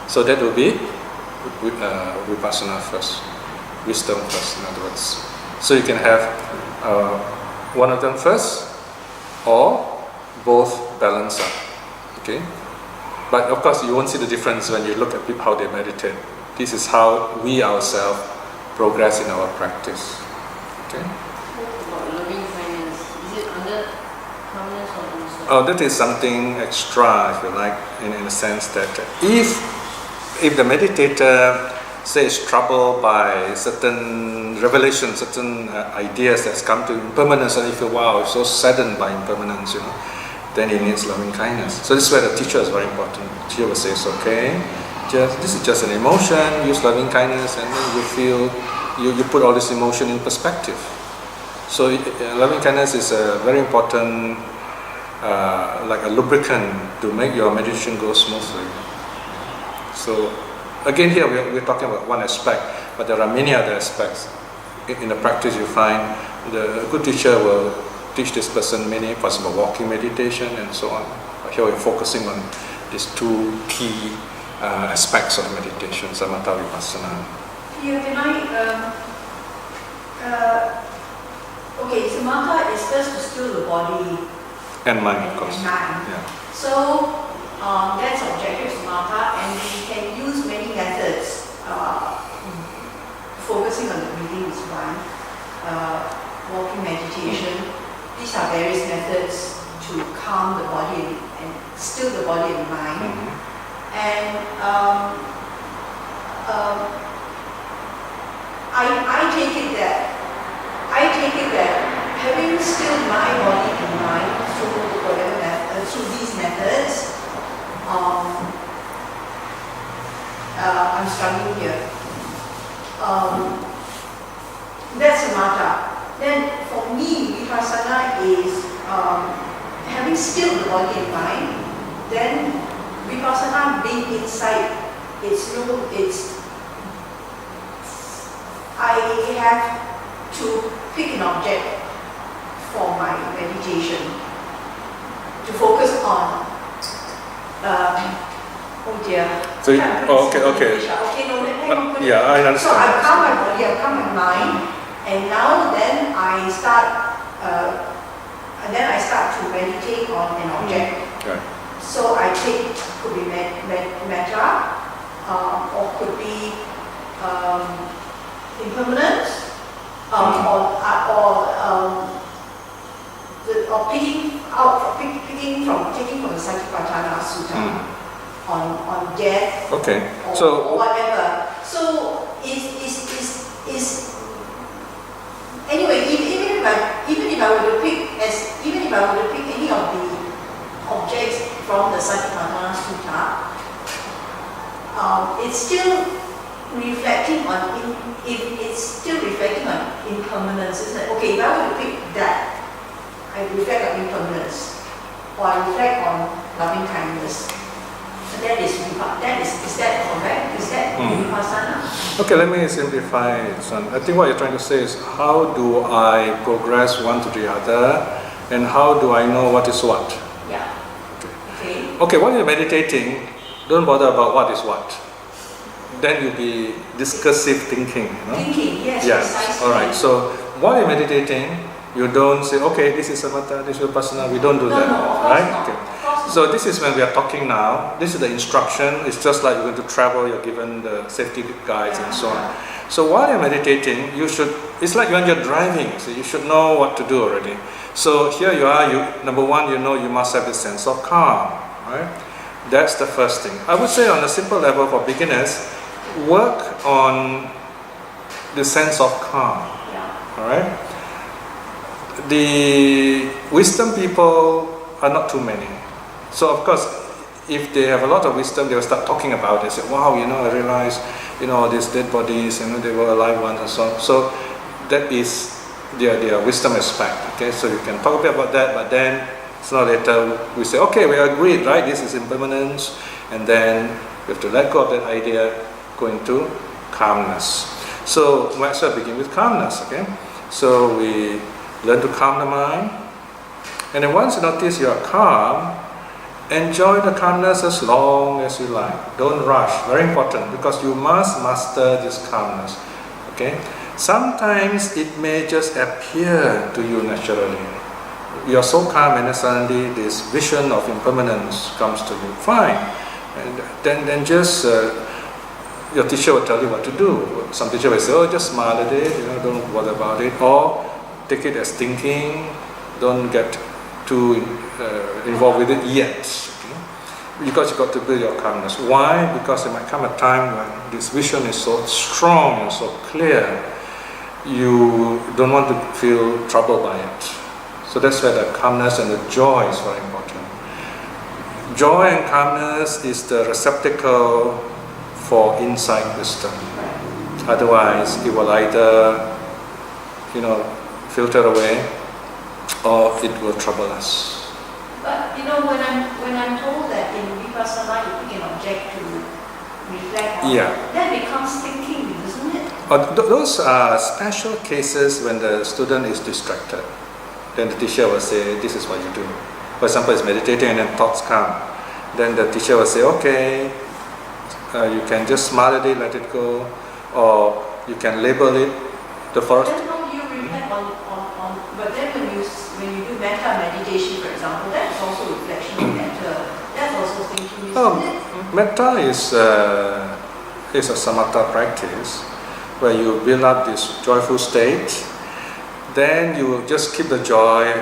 A: So that will be Vipassana first, wisdom first, in other words. So you can have one of them first, or both balance up. Okay? But of course, you won't see the difference when you look at how they meditate. This is how we ourselves progress in our practice. Okay?
C: What about loving kindness? Is it under kindness or also?
A: Oh, that is something extra, if you like, in a sense that if the meditator says troubled by certain revelations, certain ideas that's come to impermanence, and you feel, wow, so saddened by impermanence, then he needs loving kindness. So this is where the teacher is very important. The teacher will say, it's okay, this is just an emotion, use loving kindness, and then you feel, you put all this emotion in perspective. So loving kindness is a very important, like a lubricant to make your meditation go smoothly. So again, here we're talking about one aspect, but there are many other aspects. In the practice, you find the good teacher will teach this person many possible walking meditation and so on. But here we're focusing on these two key aspects of meditation, Samatha Vipassana.
B: Yeah, can okay, Samatha is just to still the body
A: And mind, of course.
B: and mind.
A: Yeah.
B: So that's objective Samatha, and we can use many methods. Focusing on the breathing is one. Walking meditation. These are various methods to calm the body and still the body and mind.
A: Mm-hmm.
B: And I take it that having still my body and mind through whatever through these methods, I'm struggling here. That's Samatha. Then for me, Vipassana is having still the body and mind. Then Vipassana being inside, I have to pick an object for my meditation to focus on. Oh dear.
A: So okay.
B: Okay, no, hang on.
A: Yeah, I understand.
B: So I've calmed my body, I've calmed my mind, and now then I start to meditate on an object.
A: Right.
B: So I take, could be metta, or could be impermanence, or taking from the Satipatthana Sutta on death,
A: Okay.
B: or
A: So
B: whatever. So is anyway, even if I were to pick any of the objects from the Satipatthana Sutta, it's still reflecting on, if it's still reflecting on impermanence, isn't it? Okay, if I were to pick that, I reflect on impermanence, or I reflect on loving kindness. That is that correct? Is that Vipassana?
A: Okay, let me simplify it, son. I think what you're trying to say is, how do I progress one to the other, and how do I know what is what?
B: Yeah. Okay.
A: Okay, while you're meditating, don't bother about what is what. Then you'll be discursive thinking.
B: Thinking, yes, precisely.
A: All right. So while you're meditating, you don't say, okay, this is Samatha, this is Vipassana. We don't do that, right?
B: Not.
A: Okay. So this is when we are talking now. This is the instruction. It's just like you're going to travel. You're given the safety guides and so on. So while you're meditating, it's like when you're driving. So you should know what to do already. So here you are. Number one, you know you must have this sense of calm, right? That's the first thing. I would say on a simple level for beginners, work on the sense of calm. All right. The wisdom people are not too many. So of course, if they have a lot of wisdom, they will start talking about it. Say, wow, I realized, these dead bodies, they were alive once and so on. So that is their wisdom aspect. Okay, so you can talk a bit about that, but then sooner or later we say, okay, we agreed, right? This is impermanence, and then we have to let go of that idea, go into calmness. So might as well begin with calmness. Okay, so we learn to calm the mind, and then once you notice you are calm, enjoy the calmness as long as you like. Don't rush. Very important, because you must master this calmness. Okay? Sometimes it may just appear to you naturally. You are so calm, and then suddenly this vision of impermanence comes to you. Fine. And then just your teacher will tell you what to do. Some teacher will say, oh, just smile at it. Don't bother about it. Or take it as thinking. Don't get too involved with it yet, okay? Because you've got to build your calmness. Why? Because there might come a time when this vision is so strong and so clear, you don't want to feel troubled by it. So that's where the calmness and the joy is very important. Joy and calmness is the receptacle for insight wisdom. Otherwise, it will either, filter away, or it will trouble us.
B: But when I'm told that in Vipassana you pick an object to reflect on, that becomes thinking, isn't it?
A: Those are special cases when the student is distracted. Then the teacher will say, this is what you do. For example, it's meditating and then thoughts come. Then the teacher will say, okay, you can just smile at it, let it go, or you can label it. The first.
B: Then how do you reflect on? But then when you do metta meditation, for example, that's also reflection of metta. That's also thinking, isn't it?
A: Metta is a samatha practice where you build up this joyful state. Then you just keep the joy,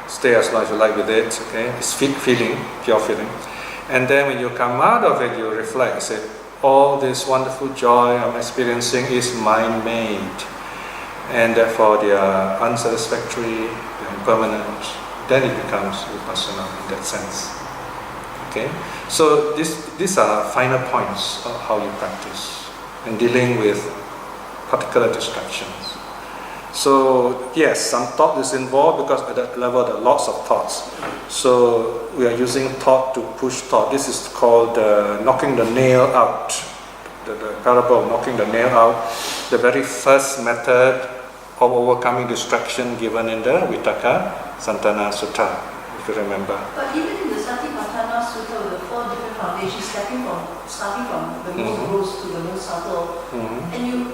A: stay as long as you like with it. Okay, it's feeling, pure feeling. And then when you come out of it, you reflect. Say, all this wonderful joy I'm experiencing is mind-made, and therefore they are unsatisfactory, they are impermanent. Then it becomes Vipassana in that sense. Okay, so these are finer points of how you practice and dealing with particular distractions. So yes, some thought is involved, because at that level there are lots of thoughts. So we are using thought to push thought. This is called knocking the nail out. The parable of knocking the nail out. The very first method of overcoming distraction given in the Vitakka Santana Sutta, if you remember.
B: But even in the Satipatthana Sutta, with the 4 different foundations, starting from the most gross to the most subtle, and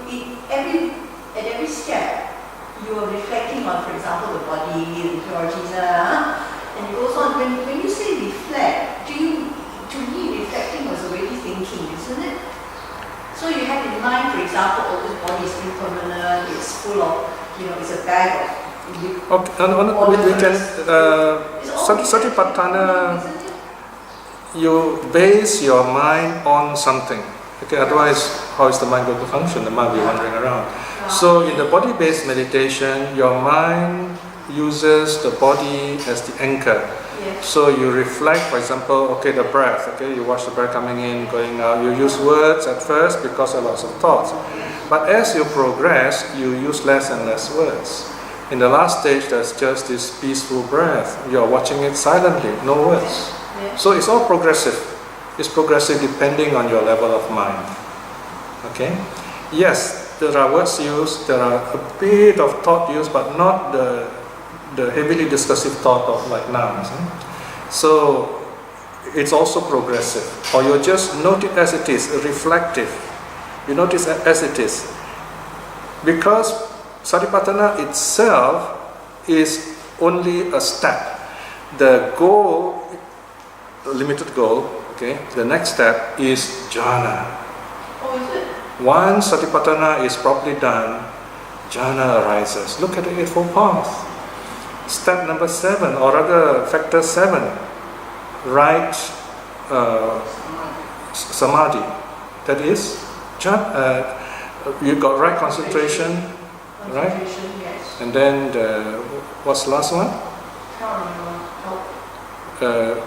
B: at every step, you are reflecting on, for example, the body, the impurities, and it goes on. When you say reflect, to me, reflecting was already thinking, isn't it? So you have in mind, for example, oh, this body is impermanent, it's full of, it's a bag of...
A: Okay, we can... Satipatthana, you base your mind on something. Okay, otherwise, how is the mind going to function? The mind will be wandering around. So in the body-based meditation, your mind uses the body as the anchor.
B: Yes.
A: So you reflect, for example, okay, the breath, okay, you watch the breath coming in, going out. You use words at first because there are lots of thoughts. But as you progress, you use less and less words. In the last stage, there's just this peaceful breath. You're watching it silently, no words.
B: Yes.
A: So it's all progressive. It's progressive depending on your level of mind. Okay? Yes, there are words used, there are a bit of thought used, but not the heavily discursive thought of like nouns. So it's also progressive. Or you just note it as it is, reflective. You notice it as it is. Because Satipatthana itself is only a step. The goal, limited goal, okay, the next step is jhana.
B: Oh, is it?
A: Once Satipatthana is properly done, jhana arises. Look at the Eightfold Path. Step number 7, or rather factor 7, right samadhi. That is, you got right concentration, right?
B: Concentration, yes.
A: And then what's the last one?
B: Can't remember.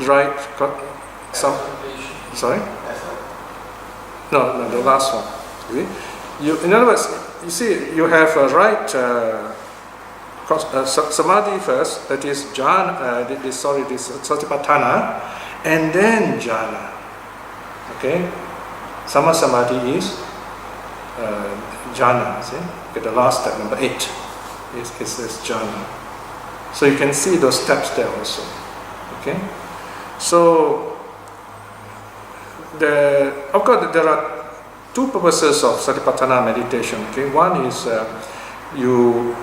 A: Right, sorry? No, the last one. In other words, you see, you have a right samadhi first, that is jhana, this satipatthana, and then jhana. Okay? Sama samadhi is jhana, see? Okay, the last step, number 8, is jhana. So you can see those steps there also. Okay? So, of course, there are 2 purposes of satipatthana meditation. Okay? One is you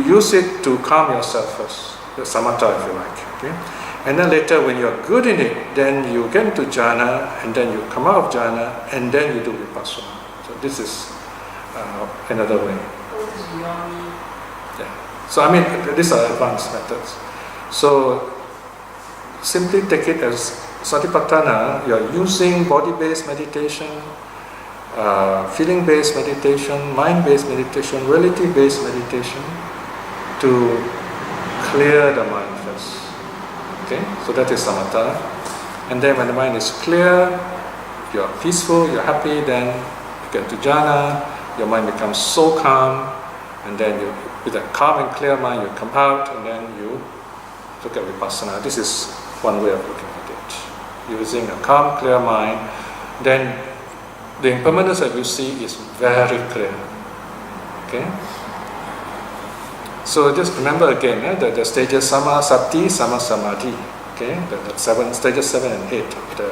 A: use it to calm yourself first, the samatha if you like. Okay? And then later when you're good in it, then you get into jhana, and then you come out of jhana, and then you do vipassana. So this is another way.
B: Oh, this is beyond me.
A: Yeah. So I mean, these are advanced methods. So simply take it as satipatthana. You're using body-based meditation, feeling-based meditation, mind-based meditation, relative-based meditation to clear the mind first. Okay, so that is samatha. And then when the mind is clear, you're peaceful, you're happy, then you get to jhana, your mind becomes so calm, and then you, with that calm and clear mind, you come out, and then you look at vipassana. This is one way of looking at it. Using a calm, clear mind, then the impermanence that you see is very clear. Okay? So just remember again that the stages sama sati, sama samadhi. Okay? The 7 stages 7 and 8 of the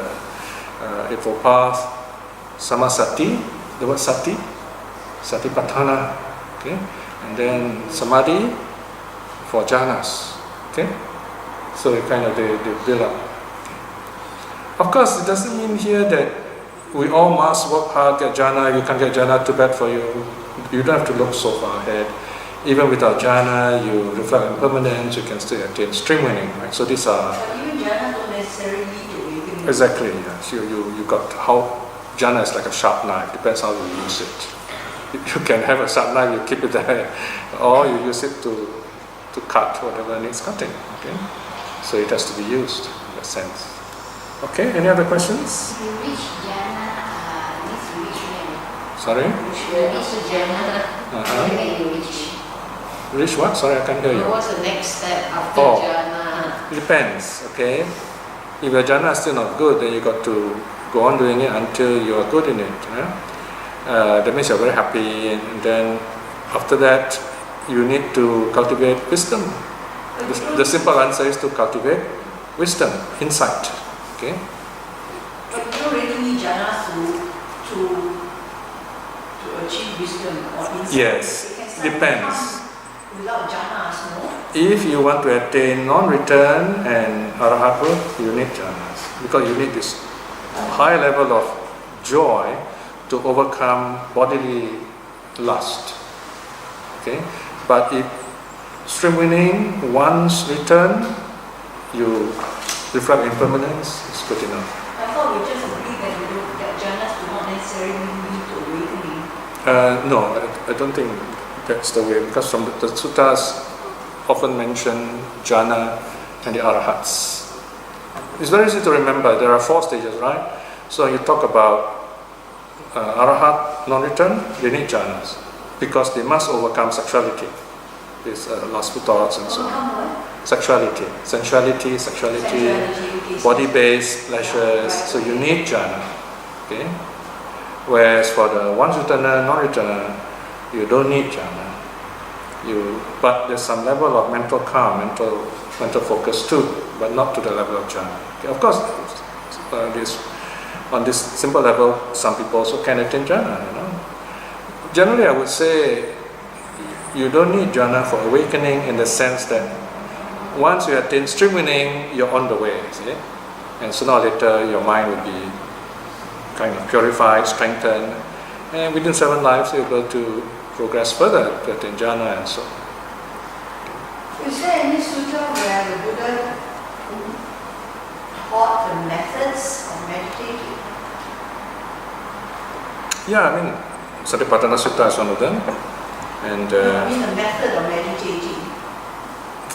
A: Eightfold Path. Sama sati, the word sati, satipatthana. Okay? And then samadhi for jhanas. Okay? So it kind of they build up. Okay. Of course, it doesn't mean here that we all must work hard, get jhana. You can't get jhana, too bad for you. You don't have to look so far ahead. Even without jhana, you reflect impermanence, you can still attain stream winning. Right? So these are...
B: But even jhana don't necessarily lead to awakening.
A: Exactly, yes. You got how... Jhana is like a sharp knife, depends how you use it. You can have a sharp knife, you keep it there, or you use it to cut whatever needs cutting. Okay? So it has to be used in that sense. Okay, any other questions?
C: If you reach jhana, means you reach where?
A: Sorry?
C: If you reach the jhana, where you reach?
A: Reach what? Sorry, I can't hear you.
C: What's the next step after
A: Oh.
C: jhana?
A: Depends, okay? If your jhana is still not good, then you got to go on doing it until you are good in it. That means you're very happy, and then after that, you need to cultivate wisdom. The simple answer is to cultivate wisdom, insight. Okay?
B: But you don't really need jhanas to achieve wisdom or insight.
A: Yes,
B: You can start
A: depends.
B: to come without jhanas, no?
A: If you want to attain non-return and arahathood, you need jhanas, because you need this high level of joy to overcome bodily lust. Okay? But if stream winning, once return, you reflect impermanence, it's good enough.
B: I thought we just agreed that jhanas do not necessarily lead to awakening.
A: No, I don't think that's the way, because from the suttas often mention jhana and the arahats. It's very easy to remember. There are 4 stages, right? So you talk about arahat, non-return, they need jhanas because they must overcome sexuality, these lustful thoughts and so on. Sexuality, sensuality, body-based pleasures. So you need jhana. Okay. Whereas for the one-returner, non-returner, you don't need jhana. But there's some level of mental calm, mental focus too, but not to the level of jhana. Okay. Of course, on this simple level, some people also can attain jhana. Generally, I would say you don't need jhana for awakening in the sense that once you attain stream winning, you're on the way. See? And sooner or later, your mind will be kind of purified, strengthened, and within 7 lives, you're able to progress further to attain jhana and so on.
B: Is there any sutta where the Buddha taught the methods of meditating?
A: Yeah, I mean, Satipatthana Sutta is one of them. And
B: I mean the method of meditating.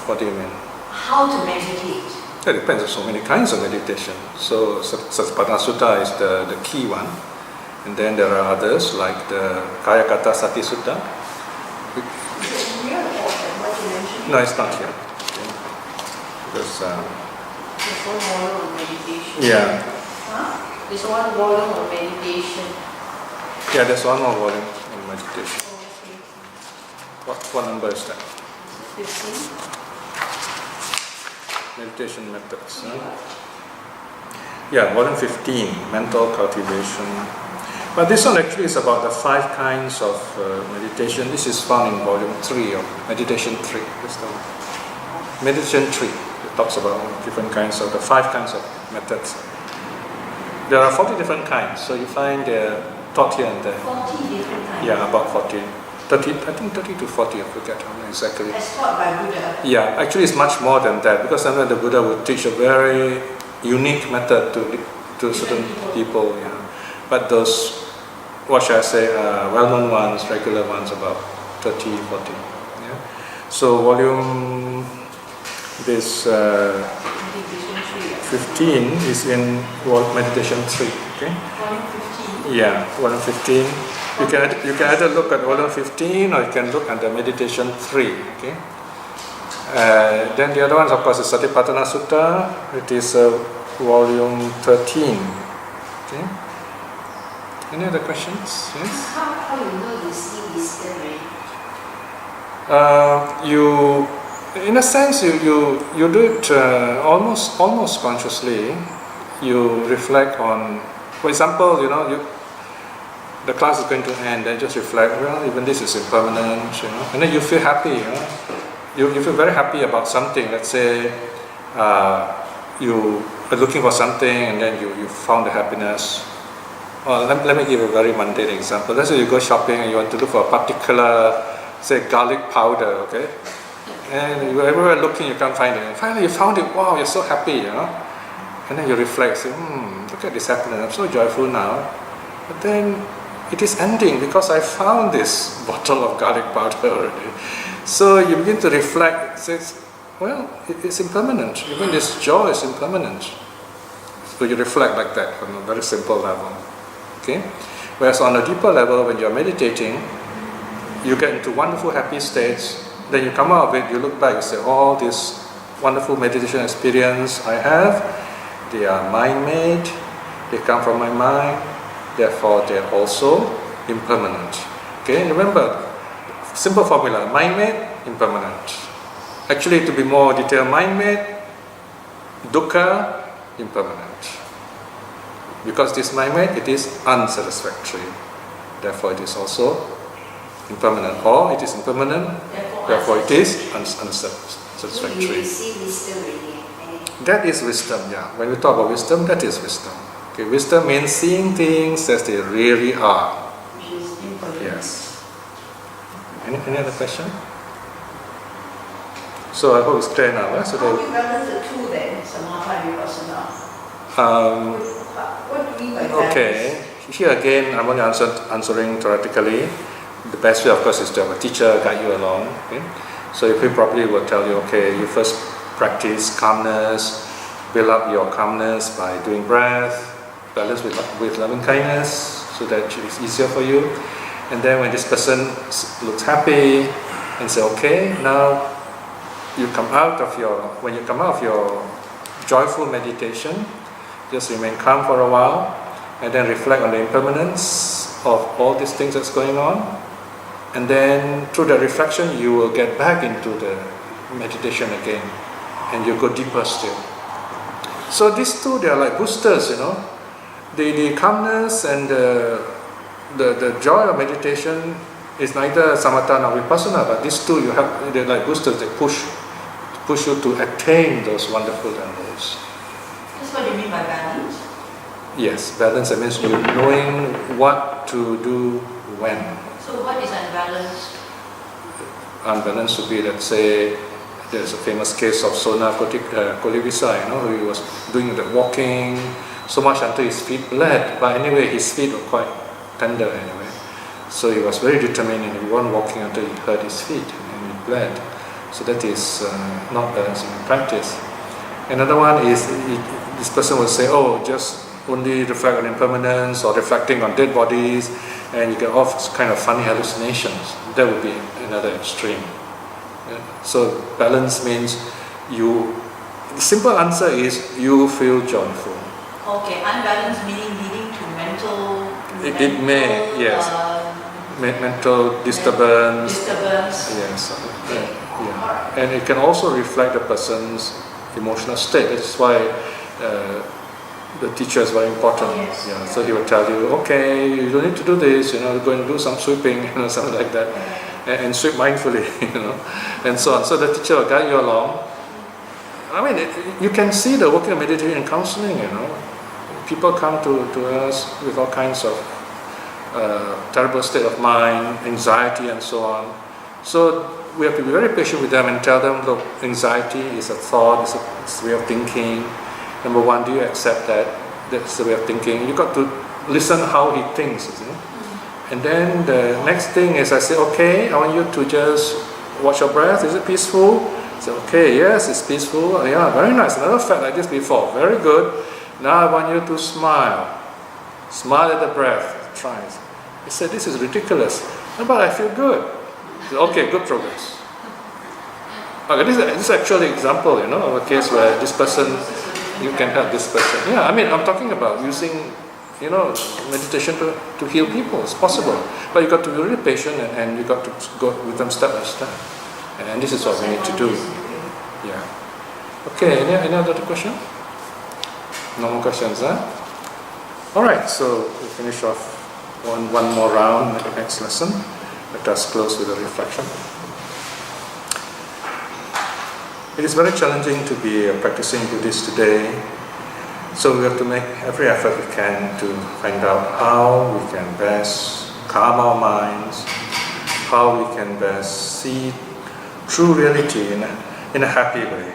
A: What do you mean?
B: How to meditate?
A: It depends on so many kinds of meditation. So Satipatthana Sutta is the key one. And then there are others like the Kaya Kata Sati Sutta.
B: Is it here or what you mentioned?
A: No, it's not here. Okay. Because,
C: There's one volume on meditation.
A: yeah.
B: Huh?
C: There's one volume on meditation.
A: Yeah, there's one more volume on meditation.
C: Oh, okay.
A: What number is that?
C: 15.
A: Meditation methods. Yeah, volume 15, mental cultivation. But this one actually is about the 5 kinds of meditation. This is found in volume 3 of Meditation 3. This the Meditation 3. It talks about different kinds of the 5 kinds of methods. There are 40 different kinds, so you find they're taught here and there.
B: 40 different kinds.
A: Yeah, about 40. 30, I think 30 to 40, I forget how many exactly.
B: As taught by Buddha.
A: Yeah, actually it's much more than that because sometimes the Buddha would teach a very unique method to certain people. Yeah. But those, what shall I say, well-known ones, regular ones, about 30, 40. Yeah. So volume this 15 is in Meditation 3. Okay.
B: Volume 15.
A: Yeah, volume 15. You can either look at volume 15 or you can look at the Meditation 3. Okay. Then the other ones, of course, is Satipatthana Sutta. It is volume 13. Okay. Any other questions? Yes.
C: How you know you see wisdom, right?
A: You, in a sense, you do it almost consciously. You reflect on, for example, the class is going to end, then just reflect, well, even this is impermanent, and then you feel happy, you feel very happy about something. Let's say you are looking for something and then you found the happiness. Well, let me give a very mundane example. Let's say you go shopping and you want to look for a particular, say, garlic powder, okay? And you're everywhere looking, you can't find it. And finally you found it, wow, you're so happy, And then you reflect, say, look at this happiness, I'm so joyful now. But then it is ending because I found this bottle of garlic powder already. So you begin to reflect, says, well, it's impermanent. Even this joy is impermanent. So you reflect like that on a very simple level. Okay? Whereas on a deeper level, when you're meditating, you get into wonderful happy states, then you come out of it, you look back, you say, all this wonderful meditation experience I have, they are mind-made, they come from my mind, therefore they're also impermanent. Okay, remember, simple formula, mind-made, impermanent. Actually, to be more detailed, mind-made, dukkha, impermanent. Because this mind-made, it is unsatisfactory. Therefore, it is also impermanent. Or it is impermanent, therefore it is unsatisfactory.
C: So you see wisdom already.
A: That is wisdom, yeah. When we talk about wisdom, that is wisdom. Okay, wisdom means seeing things as they really are.
C: Which is impermanent.
A: Yes. Any other question? So I hope it's clear now. So
B: How do you balance the two then, Samatha Vipassana? What do you mean by that?
A: Okay. Here again, I'm only answering theoretically. The best way, of course, is to have a teacher guide you along. Okay? So if he probably will tell you, okay, you first practice calmness, build up your calmness by doing breath, balance with loving kindness, so that it's easier for you. And then when this person looks happy and say, okay, now you come out of when you come out of your joyful meditation, just remain calm for a while, and then reflect on the impermanence of all these things that's going on. And then through the reflection, you will get back into the meditation again, and you go deeper still. So these two, they are like boosters, The calmness and the joy of meditation is neither samatha nor vipassana, but these two, they're like boosters. They push you to attain those wonderful levels.
B: That's what you mean by balance?
A: Yes, balance, that means you knowing what to do when.
C: So what is unbalanced?
A: Unbalanced would be, let's say, there's a famous case of Sona Kolivisa, who he was doing the walking so much until his feet bled. But anyway, his feet were quite tender anyway. So he was very determined, and he wasn't walking until he hurt his feet and he bled. So that is not balancing in practice. Another one is, this person will say, just only reflect on impermanence or reflecting on dead bodies, and you get all kind of funny hallucinations. That would be another extreme. So balance means the simple answer is you feel joyful.
B: Okay, unbalanced meaning leading to mental...
A: It may, yes. Mental disturbance. Yes. Yeah. And it can also reflect the person's emotional state. That's why the teacher is very important.
B: Oh, yes.
A: Yeah. So he will tell you, okay, you don't need to do this, go and do some sweeping, something like that. And sweep mindfully, and so on. So the teacher will guide you along. I mean, you can see the working of meditation and counseling, People come to us with all kinds of terrible state of mind, anxiety and so on. So we have to be very patient with them and tell them, look, anxiety is a thought, it's a way of thinking. Number one, do you accept that? That's the way of thinking. You've got to listen how he thinks, And then the next thing is I say, okay, I want you to just watch your breath. Is it peaceful? I say, okay, yes, it's peaceful. Yeah, very nice. I never felt like this before. Very good. Now I want you to smile. Smile at the breath. Try it. He said, this is ridiculous. No, but I feel good. I said, okay, good progress. Okay, this is actually an example, of a case where this person, you can help this person. Yeah, I mean, I'm talking about using meditation to heal people. It's possible. But you got to be really patient and you got to go with them step by step. And this is what we need to do. Yeah. Okay, any other question? No more questions, huh? Alright, so we finish off one more round in the next lesson. Let us close with a reflection. It is very challenging to be a practicing Buddhist today. So we have to make every effort we can to find out how we can best calm our minds, how we can best see true reality in a happy way.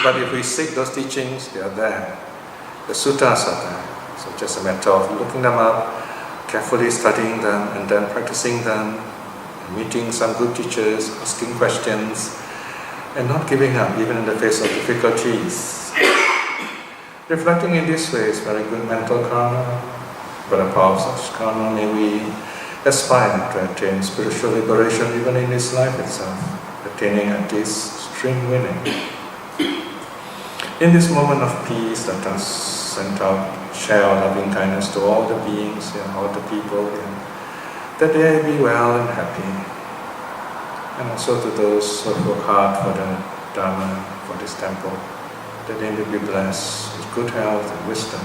A: But if we seek those teachings, they are there. The suttas are there. So just a matter of looking them up, carefully studying them, and then practicing them, meeting some good teachers, asking questions, and not giving up even in the face of difficulties. Reflecting in this way is very good mental karma. By the power of such karma, may we aspire to attain spiritual liberation even in this life itself, attaining at least string winning. In this moment of peace, let us send out, share our loving kindness to all the beings, all the people, that they be well and happy. And also to those who work hard for the Dharma, for this temple, that they may be blessed with good health and wisdom.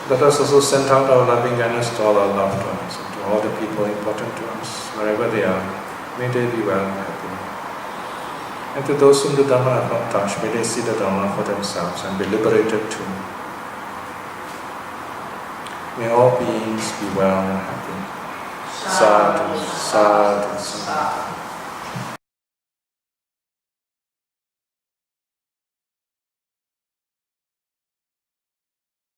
A: Let us also send out our loving kindness to all our loved ones, and to all the people important to us, wherever they are. May they be well and happy. And to those whom the Dhamma have not touched, may they see the Dhamma for themselves and be liberated too. May all beings be well and happy. Sadhu, sadhu, sadhu.